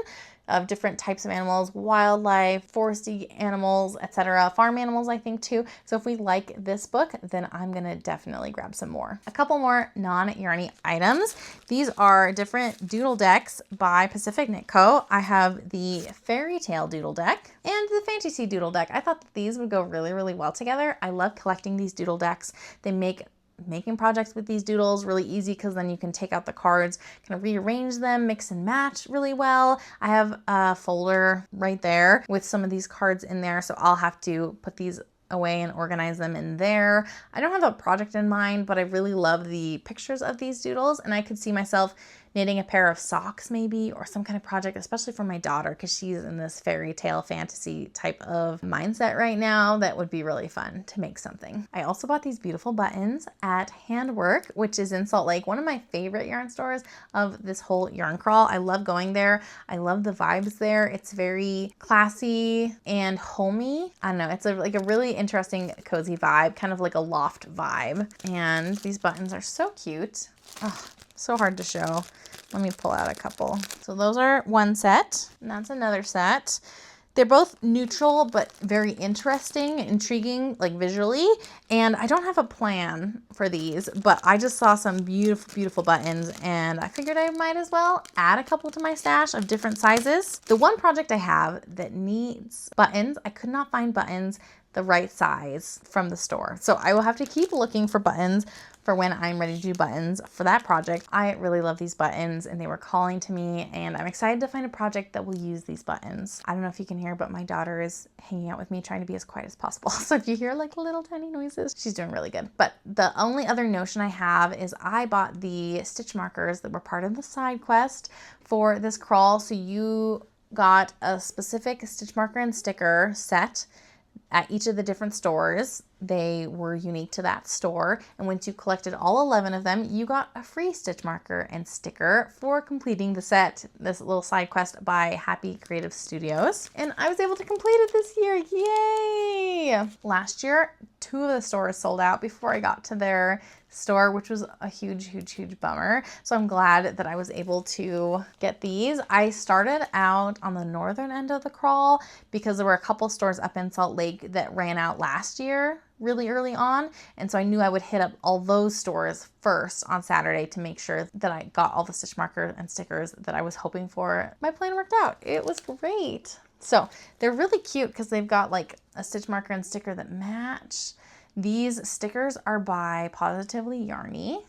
of different types of animals, wildlife, foresty animals, etc. Farm animals, I think too. So if we like this book, then I'm gonna definitely grab some more. A couple more non-yarny items. These are different doodle decks by Pacific Knit Co. I have the Fairy Tale doodle deck and the Fantasy doodle deck. I thought that these would go really, really well together. I love collecting these doodle decks. They make making projects with these doodles really easy because then you can take out the cards, kind of rearrange them, mix and match really well. I have a folder right there with some of these cards in there, so I'll have to put these away and organize them in there. I don't have a project in mind, but I really love the pictures of these doodles, and I could see myself knitting a pair of socks maybe, or some kind of project, especially for my daughter, because she's in this fairy tale fantasy type of mindset right now. That would be really fun to make something. I also bought these beautiful buttons at Handwork, which is in Salt Lake, one of my favorite yarn stores of this whole yarn crawl. I love going there. I love the vibes there. It's very classy and homey. I don't know, it's like a really interesting cozy vibe, kind of like a loft vibe. And these buttons are so cute. Oh, so hard to show. Let me pull out a couple. So those are one set, and that's another set. They're both neutral, but very interesting, intriguing, like visually. And I don't have a plan for these, but I just saw some beautiful, beautiful buttons, and I figured I might as well add a couple to my stash of different sizes. The one project I have that needs buttons, I could not find buttons the right size from the store. So I will have to keep looking for buttons for when I'm ready to do buttons for that project. I really love these buttons, and they were calling to me, and I'm excited to find a project that will use these buttons. I don't know if you can hear, but my daughter is hanging out with me trying to be as quiet as possible. So if you hear like little tiny noises, she's doing really good. But the only other notion I have is I bought the stitch markers that were part of the side quest for this crawl. So you got a specific stitch marker and sticker set at each of the different stores. They were unique to that store, and once you collected all 11 of them, you got a free stitch marker and sticker for completing the set, this little side quest by Happy Creative Studios. And I was able to complete it this year. Yay! Last year, 2 of the stores sold out before I got to their store, which was a huge, huge, huge bummer. So I'm glad that I was able to get these. I started out on the northern end of the crawl because there were a couple stores up in Salt Lake that ran out last year really early on, and so I knew I would hit up all those stores first on Saturday to make sure that I got all the stitch markers and stickers that I was hoping for. My plan worked out. It was great. So they're really cute because they've got like a stitch marker and sticker that match. These stickers are by Positively Yarny.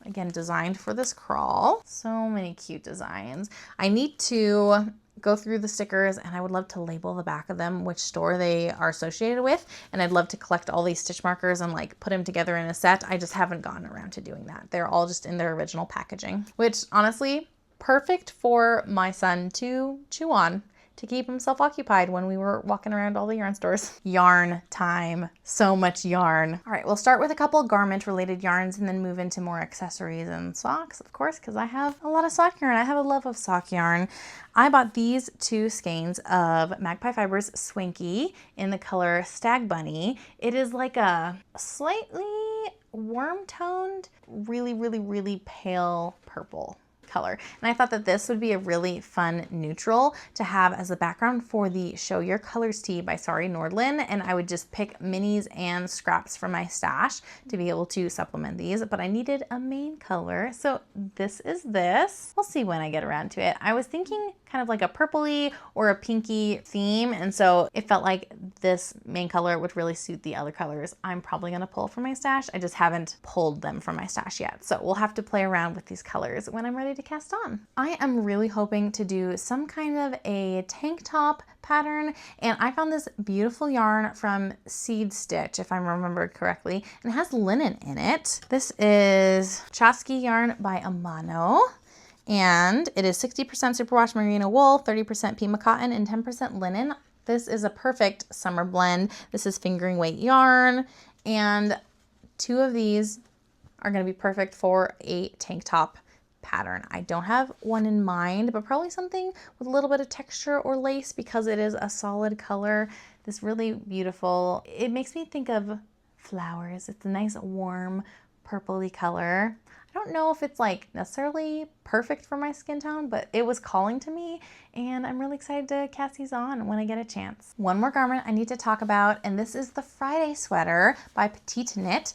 Again, designed for this crawl. So many cute designs. I need to go through the stickers, and I would love to label the back of them which store they are associated with, and I'd love to collect all these stitch markers and like put them together in a set. I just haven't gotten around to doing that. They're all just in their original packaging, which honestly, perfect for my son to chew on, to keep himself occupied when we were walking around all the yarn stores. Yarn time. So much yarn. All right, we'll start with a couple garment related yarns and then move into more accessories and socks, of course, because I have a lot of sock yarn. I have a love of sock yarn. I bought these 2 skeins of Magpie Fibers Swinky in the color Stag Bunny. It is like a slightly warm toned, really, really, really pale purple color. And I thought that this would be a really fun neutral to have as a background for the Show Your Colors tee by Sari Nordlund. And I would just pick minis and scraps from my stash to be able to supplement these. But I needed a main color. So this is this. We'll see when I get around to it. I was thinking kind of like a purpley or a pinky theme. And so it felt like this main color would really suit the other colors I'm probably going to pull from my stash. I just haven't pulled them from my stash yet. So we'll have to play around with these colors when I'm ready to cast on. I am really hoping to do some kind of a tank top pattern, and I found this beautiful yarn from Seed Stitch, if I remember correctly, and it has linen in it. This is Chasky yarn by Amano, And it is 60% superwash merino wool, 30% Pima cotton, and 10% linen. This is a perfect summer blend. This is fingering weight yarn, and 2 of these are going to be perfect for a tank top pattern. I don't have one in mind, but probably something with a little bit of texture or lace because it is a solid color. This really beautiful. It makes me think of flowers. It's a nice warm purpley color. I don't know if it's like necessarily perfect for my skin tone, but it was calling to me, and I'm really excited to cast these on when I get a chance. One more garment I need to talk about, and this is the Friday sweater by Petite Knit.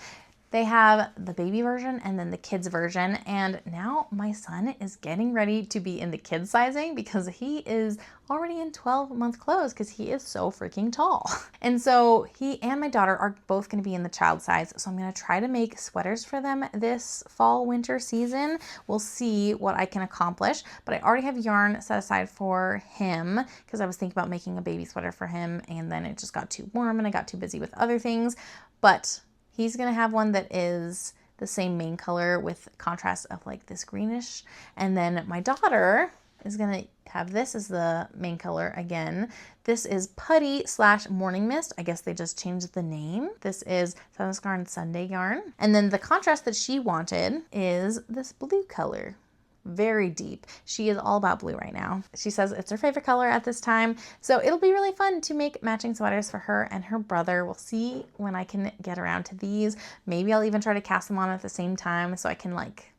They have the baby version and then the kids version, and now my son is getting ready to be in the kids sizing because he is already in 12-month clothes because he is so freaking tall. And so he and my daughter are both going to be in the child size, so I'm going to try to make sweaters for them this fall winter season. We'll see what I can accomplish, but I already have yarn set aside for him because I was thinking about making a baby sweater for him, and then it just got too warm and I got too busy with other things. But he's going to have one that is the same main color with contrast of like this greenish. And then my daughter is going to have this as the main color again. This is Putty / Morning Mist. I guess they just changed the name. This is Sunday Sunday yarn. And then the contrast that she wanted is this blue color. Very deep. She is all about blue right now. She says it's her favorite color at this time. So it'll be really fun to make matching sweaters for her and her brother. We'll see when I can get around to these. Maybe I'll even try to cast them on at the same time so I can like,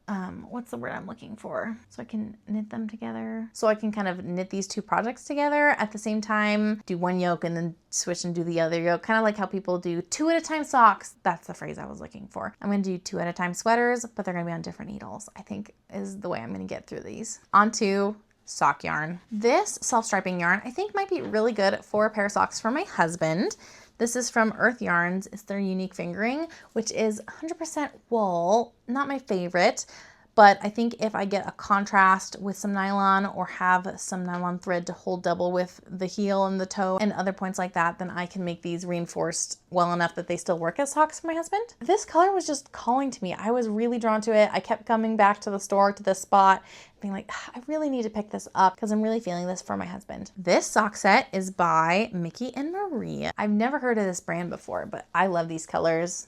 what's the word I'm looking for? So I can knit them together. So I can kind of knit these 2 projects together at the same time, do one yoke and then switch and do the other yoke. Kind of like how people do 2 at a time socks. That's the phrase I was looking for. I'm going to do 2 at a time sweaters, but they're going to be on different needles, I think is the way I'm going to get through these. Onto sock yarn. This self-striping yarn I think might be really good for a pair of socks for my husband. This is from Earth Yarns. It's their unique fingering, which is 100% wool. Not my favorite, but I think if I get a contrast with some nylon or have some nylon thread to hold double with the heel and the toe and other points like that, then I can make these reinforced well enough that they still work as socks for my husband. This color was just calling to me. I was really drawn to it. I kept coming back to the store, to this spot, being like, I really need to pick this up because I'm really feeling this for my husband. This sock set is by Mickey and Maria. I've never heard of this brand before, but I love these colors.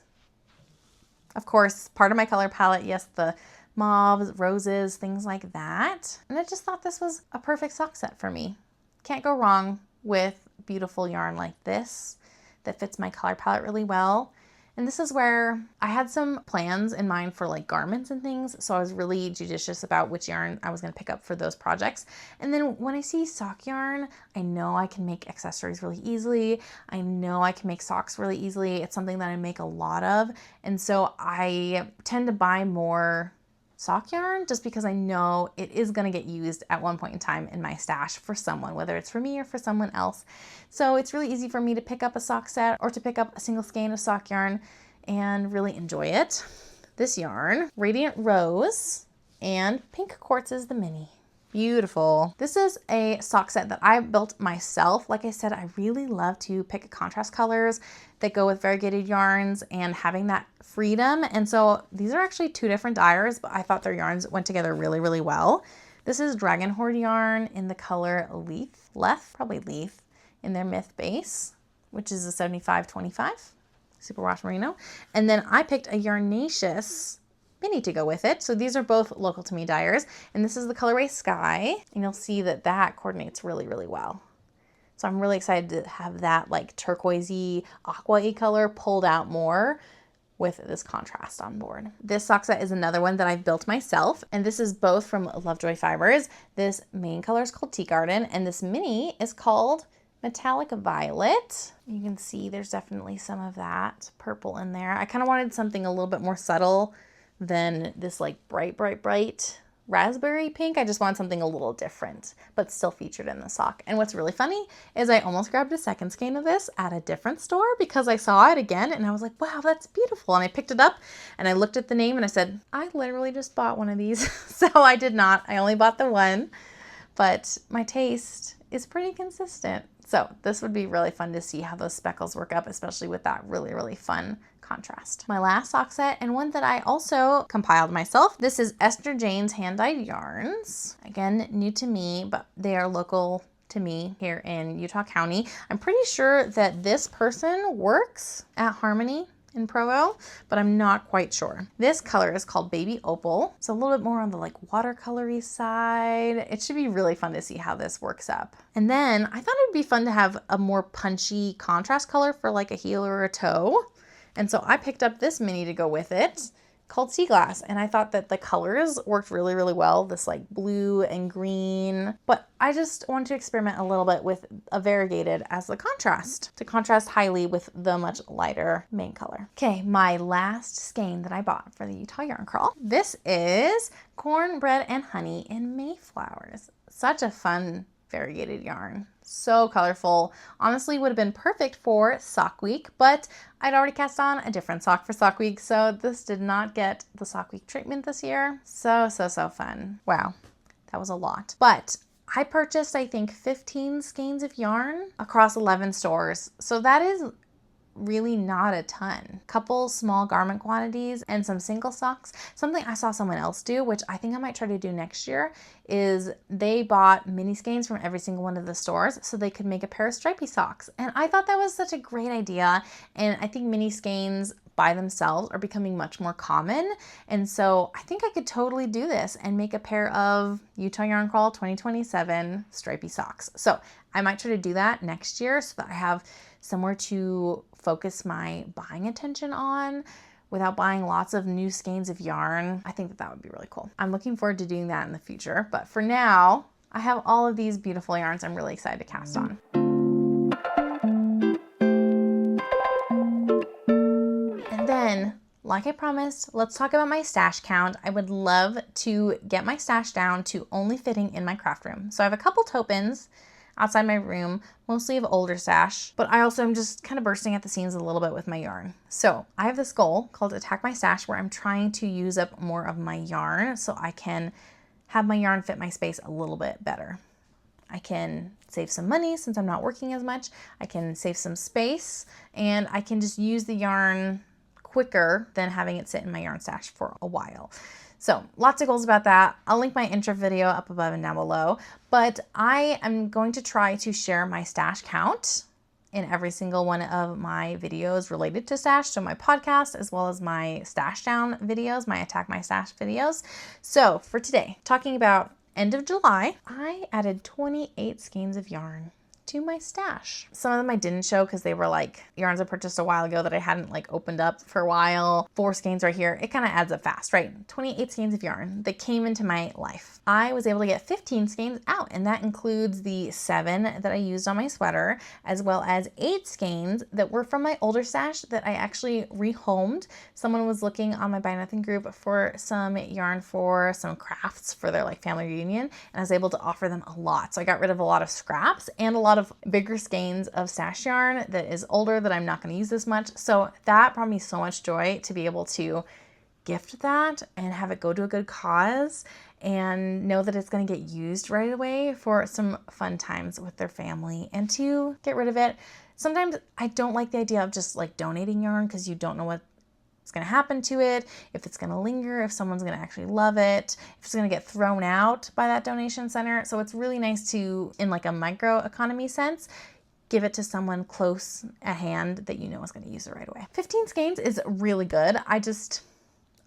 Of course, part of my color palette, yes, the mauves, roses, things like that. And I just thought this was a perfect sock set for me. Can't go wrong with beautiful yarn like this that fits my color palette really well. And this is where I had some plans in mind for like garments and things. So I was really judicious about which yarn I was going to pick up for those projects. And then when I see sock yarn, I know I can make accessories really easily. I know I can make socks really easily. It's something that I make a lot of. And so I tend to buy more sock yarn just because I know it is going to get used at one point in time in my stash for someone, whether it's for me or for someone else. So it's really easy for me to pick up a sock set or to pick up a single skein of sock yarn and really enjoy it. This yarn, Radiant Rose, and Pink Quartz is the mini. Beautiful. This is a sock set that I built myself. Like I said, I really love to pick contrast colors that go with variegated yarns and having that freedom. And so these are actually 2 different dyers, but I thought their yarns went together really, really well. This is Dragon Horde yarn in the color Leaf, in their Myth base, which is a 75-25 superwash merino. And then I picked a Yarnaceous mini to go with it. So these are both local to me dyers, and this is the colorway Sky, and you'll see that that coordinates really, really well. So I'm really excited to have that like turquoisey, aqua-y color pulled out more with this contrast on board. This sock set is another one that I've built myself, and this is both from Lovejoy Fibers. This main color is called Tea Garden, and this mini is called Metallic Violet. You can see there's definitely some of that purple in there. I kind of wanted something a little bit more subtle than this like bright raspberry pink. I just want something a little different, but still featured in the sock. And what's really funny is I almost grabbed a second skein of this at a different store because I saw it again and I was like, wow, that's beautiful. And I picked it up and I looked at the name and I said, I literally just bought one of these. So I did not. I only bought the one, but my taste is pretty consistent. So this would be really fun to see how those speckles work up, especially with that really, really fun contrast. My last sock set, and one that I also compiled myself. This is Esther Jane's hand-dyed yarns. Again, new to me, but they are local to me here in Utah County. I'm pretty sure that this person works at Harmony in Provo, but I'm not quite sure. This color is called Baby Opal. It's a little bit more on the like watercolory side. It should be really fun to see how this works up. And then I thought it'd be fun to have a more punchy contrast color for like a heel or a toe. And so I picked up this mini to go with it called Seaglass, and I thought that the colors worked really, really well, this like blue and green, but I just wanted to experiment a little bit with a variegated as the contrast, to contrast highly with the much lighter main color. Okay, my last skein that I bought for the Utah Yarn Crawl. This is Cornbread and Honey in Mayflowers. Such a fun variegated yarn. So colorful. Honestly would have been perfect for sock week, but I'd already cast on a different sock for sock week, so this did not get the sock week treatment this year. So fun. Wow, that was a lot. But I purchased, I think, 15 skeins of yarn across 11 stores. So that is really not a ton. Couple small garment quantities and some single socks. Something I saw someone else do, which I think I might try to do next year, is they bought mini skeins from every single one of the stores so they could make a pair of stripy socks. And I thought that was such a great idea. And I think mini skeins by themselves are becoming much more common. And so I think I could totally do this and make a pair of Utah Yarn Crawl 2027 stripy socks. So I might try to do that next year so that I have somewhere to focus my buying attention on without buying lots of new skeins of yarn. I think that that would be really cool. I'm looking forward to doing that in the future. But for now, I have all of these beautiful yarns I'm really excited to cast on. And then, like I promised, let's talk about my stash count. I would love to get my stash down to only fitting in my craft room. So I have a couple tote bins outside my room, mostly of older stash, but I also am just kind of bursting at the seams a little bit with my yarn. So I have this goal called Attack My Stash, where I'm trying to use up more of my yarn so I can have my yarn fit my space a little bit better. I can save some money since I'm not working as much. I can save some space, and I can just use the yarn quicker than having it sit in my yarn stash for a while. So lots of goals about that. I'll link my intro video up above and down below, but I am going to try to share my stash count in every single one of my videos related to stash. So my podcast, as well as my stash down videos, my Attack My Stash videos. So for today, talking about end of July, I added 28 skeins of yarn to my stash. Some of them I didn't show because they were like yarns I purchased a while ago that I hadn't like opened up for a while. 4 skeins right here. It kind of adds up fast, right? 28 skeins of yarn that came into my life. I was able to get 15 skeins out, and that includes the 7 that I used on my sweater, as well as 8 skeins that were from my older stash that I actually rehomed. Someone was looking on my Buy Nothing group for some yarn for some crafts for their like family reunion, and I was able to offer them a lot. So I got rid of a lot of scraps and a lot of bigger skeins of stash yarn that is older that I'm not going to use as much. So that brought me so much joy to be able to gift that and have it go to a good cause and know that it's going to get used right away for some fun times with their family, and to get rid of it. Sometimes I don't like the idea of just like donating yarn because you don't know what it's going to happen to it, if it's going to linger, if someone's going to actually love it, if it's going to get thrown out by that donation center. So it's really nice to, in like a micro economy sense, give it to someone close at hand that you know is going to use it right away. 15 skeins is really good. I just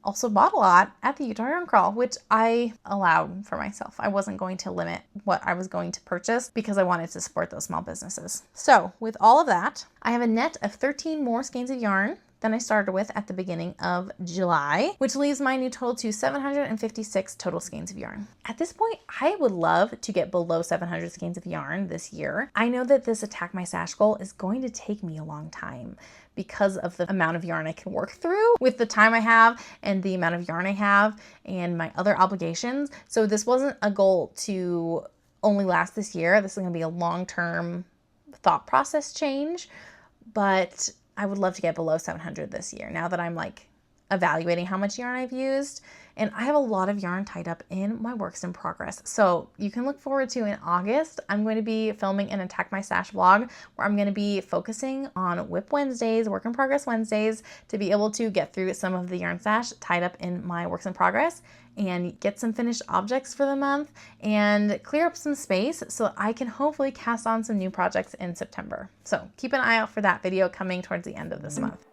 also bought a lot at the Utah Yarn Crawl, which I allowed for myself. I wasn't going to limit what I was going to purchase because I wanted to support those small businesses. So with all of that, I have a net of 13 more skeins of yarn than I started with at the beginning of July, which leaves my new total to 756 total skeins of yarn. At this point, I would love to get below 700 skeins of yarn this year. I know that this Attack My Stash goal is going to take me a long time because of the amount of yarn I can work through with the time I have and the amount of yarn I have and my other obligations. So this wasn't a goal to only last this year. This is going to be a long-term thought process change, but I would love to get below 700 this year now that I'm like evaluating how much yarn I've used. And I have a lot of yarn tied up in my works in progress. So you can look forward to in August, I'm going to be filming an Attack My Stash vlog where I'm going to be focusing on WIP Wednesdays, work in progress Wednesdays, to be able to get through some of the yarn stash tied up in my works in progress and get some finished objects for the month and clear up some space so I can hopefully cast on some new projects in September. So keep an eye out for that video coming towards the end of this month.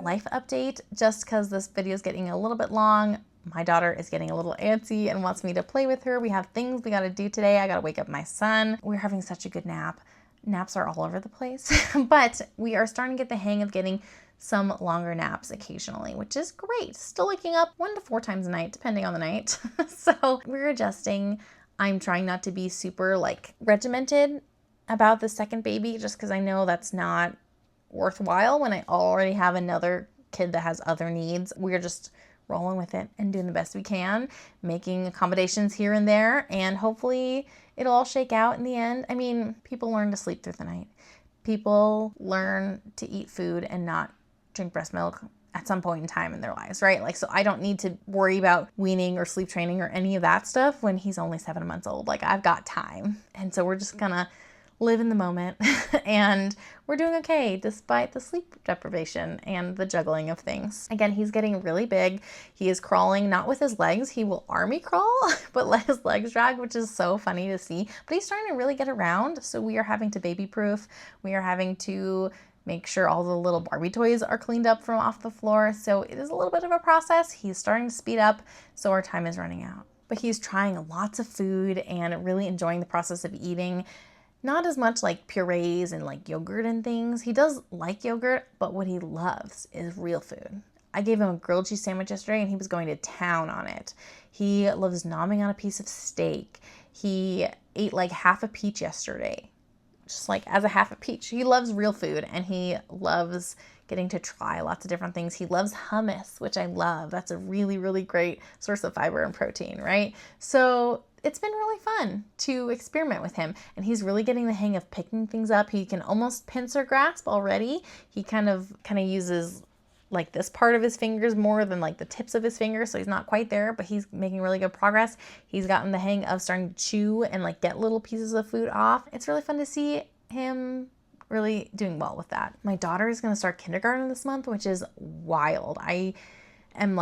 Life update, just because this video is getting a little bit long. My daughter is getting a little antsy and wants me to play with her. We have things we got to do today. I got to wake up my son. We're having such a good nap. Naps are all over the place, but we are starting to get the hang of getting some longer naps occasionally, which is great. Still waking up 1 to 4 times a night, depending on the night. So we're adjusting. I'm trying not to be super regimented about the second baby, just because I know that's not worthwhile when I already have another kid that has other needs. We're just rolling with it and doing the best we can, making accommodations here and there, and hopefully it'll all shake out in the end. I mean, people learn to sleep through the night. People learn to eat food and not drink breast milk at some point in time in their lives, right? So I don't need to worry about weaning or sleep training or any of that stuff when he's only 7 months old. I've got time. And so we're just gonna live in the moment and we're doing okay despite the sleep deprivation and the juggling of things. Again, he's getting really big. He is crawling, not with his legs. He will army crawl, but let his legs drag, which is so funny to see. But he's starting to really get around. So we are having to baby proof. We are having to make sure all the little Barbie toys are cleaned up from off the floor. So it is a little bit of a process. He's starting to speed up, so our time is running out. But he's trying lots of food and really enjoying the process of eating. Not as much purees and yogurt and things. He does like yogurt, but what he loves is real food. I gave him a grilled cheese sandwich yesterday and he was going to town on it. He loves nomming on a piece of steak. He ate half a peach yesterday, just as a half a peach. He loves real food and he loves getting to try lots of different things. He loves hummus, which I love. That's a really, really great source of fiber and protein, right? So it's been really fun to experiment with him, and he's really getting the hang of picking things up. He can almost pincer grasp already. He kind of uses this part of his fingers more than the tips of his fingers, so he's not quite there, but he's making really good progress. He's gotten the hang of starting to chew and get little pieces of food off. It's really fun to see him really doing well with that. My daughter is going to start kindergarten this month, which is wild. I am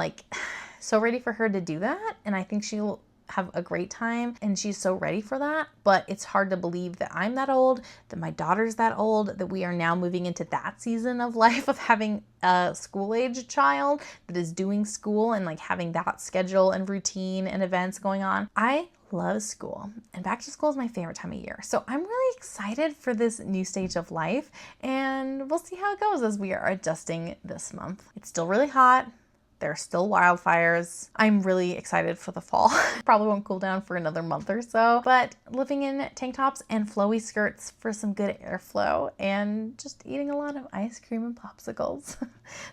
so ready for her to do that, and I think she'll have a great time, and she's so ready for that. But it's hard to believe that I'm that old, that my daughter's that old, that we are now moving into that season of life of having a school-age child that is doing school and having that schedule and routine and events going on. I love school, and back to school is my favorite time of year. So I'm really excited for this new stage of life, and we'll see how it goes as we are adjusting this month. It's still really hot. There's still wildfires. I'm really excited for the fall. Probably won't cool down for another month or so, but living in tank tops and flowy skirts for some good airflow and just eating a lot of ice cream and popsicles.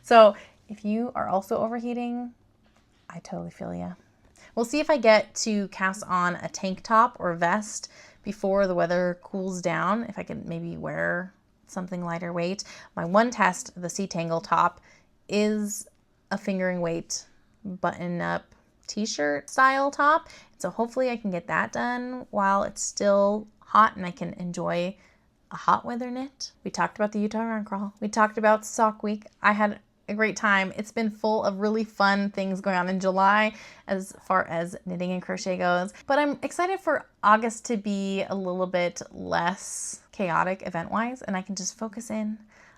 So if you are also overheating, I totally feel ya. We'll see if I get to cast on a tank top or vest before the weather cools down, if I could maybe wear something lighter weight. My one test, the Sea Tangle top, is a fingering weight button-up t-shirt style top. So hopefully I can get that done while it's still hot and I can enjoy a hot weather knit. We talked about the Utah Yarn Crawl. We talked about Sock Week. I had a great time. It's been full of really fun things going on in July as far as knitting and crochet goes. But I'm excited for August to be a little bit less chaotic event-wise, and I can just focus in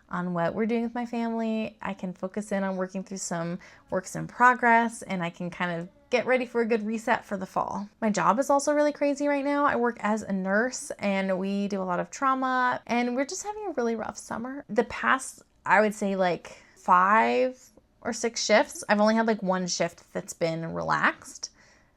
on what we're doing with my family. I can focus in on working through some works in progress, and I can kind of get ready for a good reset for the fall. My job is also really crazy right now. I work as a nurse and we do a lot of trauma, and we're just having a really rough summer. The past, I would say 5 or 6 shifts, I've only had 1 shift that's been relaxed.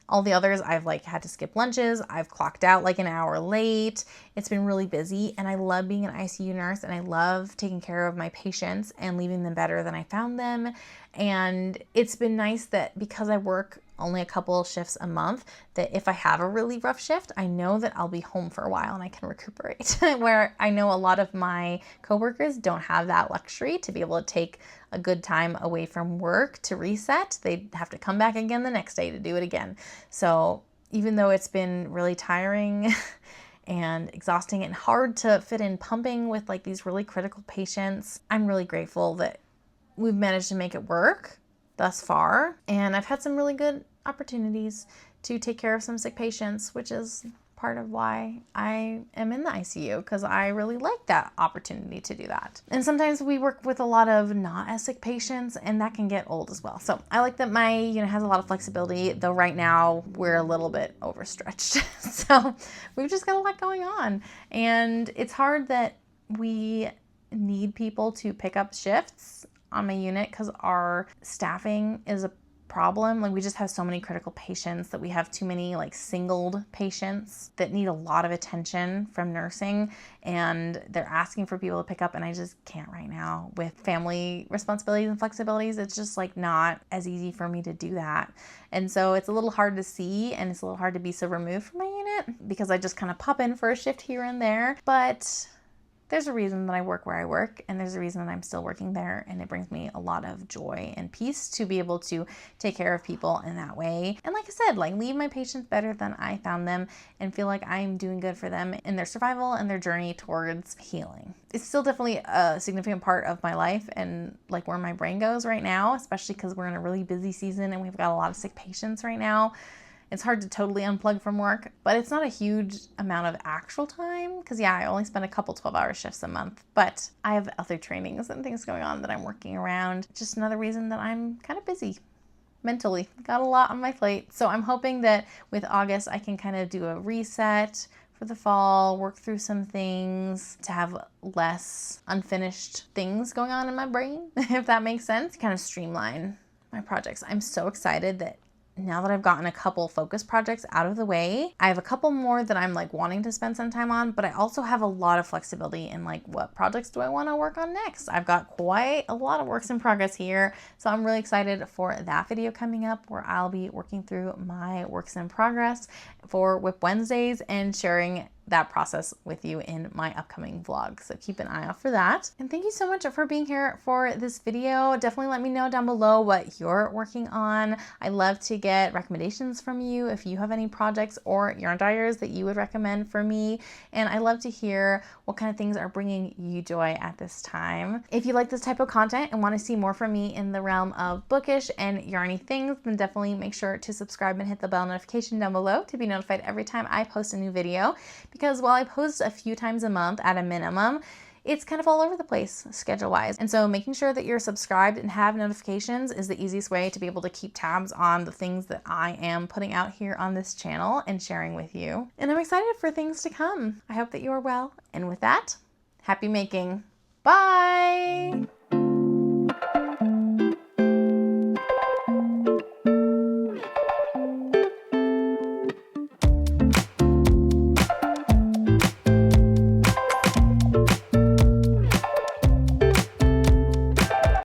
All the others, I've had to skip lunches. I've clocked out an hour late. It's been really busy, and I love being an ICU nurse, and I love taking care of my patients and leaving them better than I found them. And it's been nice that because I work only a couple shifts a month, that if I have a really rough shift, I know that I'll be home for a while and I can recuperate. Where I know a lot of my coworkers don't have that luxury to be able to take a good time away from work to reset. They have to come back again the next day to do it again. So even though it's been really tiring and exhausting and hard to fit in pumping with like these really critical patients, I'm really grateful that we've managed to make it work thus far. And I've had some really good opportunities to take care of some sick patients, which is part of why I am in the ICU, because I really like that opportunity to do that. And sometimes we work with a lot of not as sick patients, and that can get old as well. So I like that my unit has a lot of flexibility, though right now we're a little bit overstretched. So we've just got a lot going on. And it's hard that we need people to pick up shifts on my unit because our staffing is a problem. Like we just have so many critical patients that we have too many like singled patients that need a lot of attention from nursing, and they're asking for people to pick up, and I just can't right now with family responsibilities and flexibilities. It's just like not as easy for me to do that. And so it's a little hard to see, and it's a little hard to be so removed from my unit because I just kind of pop in for a shift here and there. But there's a reason that I work where I work, and there's a reason that I'm still working there, and it brings me a lot of joy and peace to be able to take care of people in that way. And like I said, like leave my patients better than I found them and feel like I'm doing good for them in their survival and their journey towards healing. It's still definitely a significant part of my life and like where my brain goes right now, especially because we're in a really busy season and we've got a lot of sick patients right now. It's hard to totally unplug from work, but it's not a huge amount of actual time because, yeah, I only spend a couple 12-hour shifts a month, but I have other trainings and things going on that I'm working around. Just another reason that I'm kind of busy mentally. Got a lot on my plate. So I'm hoping that with August, I can kind of do a reset for the fall, work through some things to have less unfinished things going on in my brain, if that makes sense, kind of streamline my projects. I'm so excited that now that I've gotten a couple focus projects out of the way, I have a couple more that I'm like wanting to spend some time on, but I also have a lot of flexibility in like what projects do I want to work on next. I've got quite a lot of works in progress here. So I'm really excited for that video coming up where I'll be working through my works in progress for Whip Wednesdays and sharing that process with you in my upcoming vlog. So keep an eye out for that. And thank you so much for being here for this video. Definitely let me know down below what you're working on. I love to get recommendations from you if you have any projects or yarn dyers that you would recommend for me. And I love to hear what kind of things are bringing you joy at this time. If you like this type of content and want to see more from me in the realm of bookish and yarny things, then definitely make sure to subscribe and hit the bell notification down below to be notified every time I post a new video. Because while I post a few times a month at a minimum, it's kind of all over the place schedule-wise. And so making sure that you're subscribed and have notifications is the easiest way to be able to keep tabs on the things that I am putting out here on this channel and sharing with you. And I'm excited for things to come. I hope that you are well. And with that, happy making. Bye!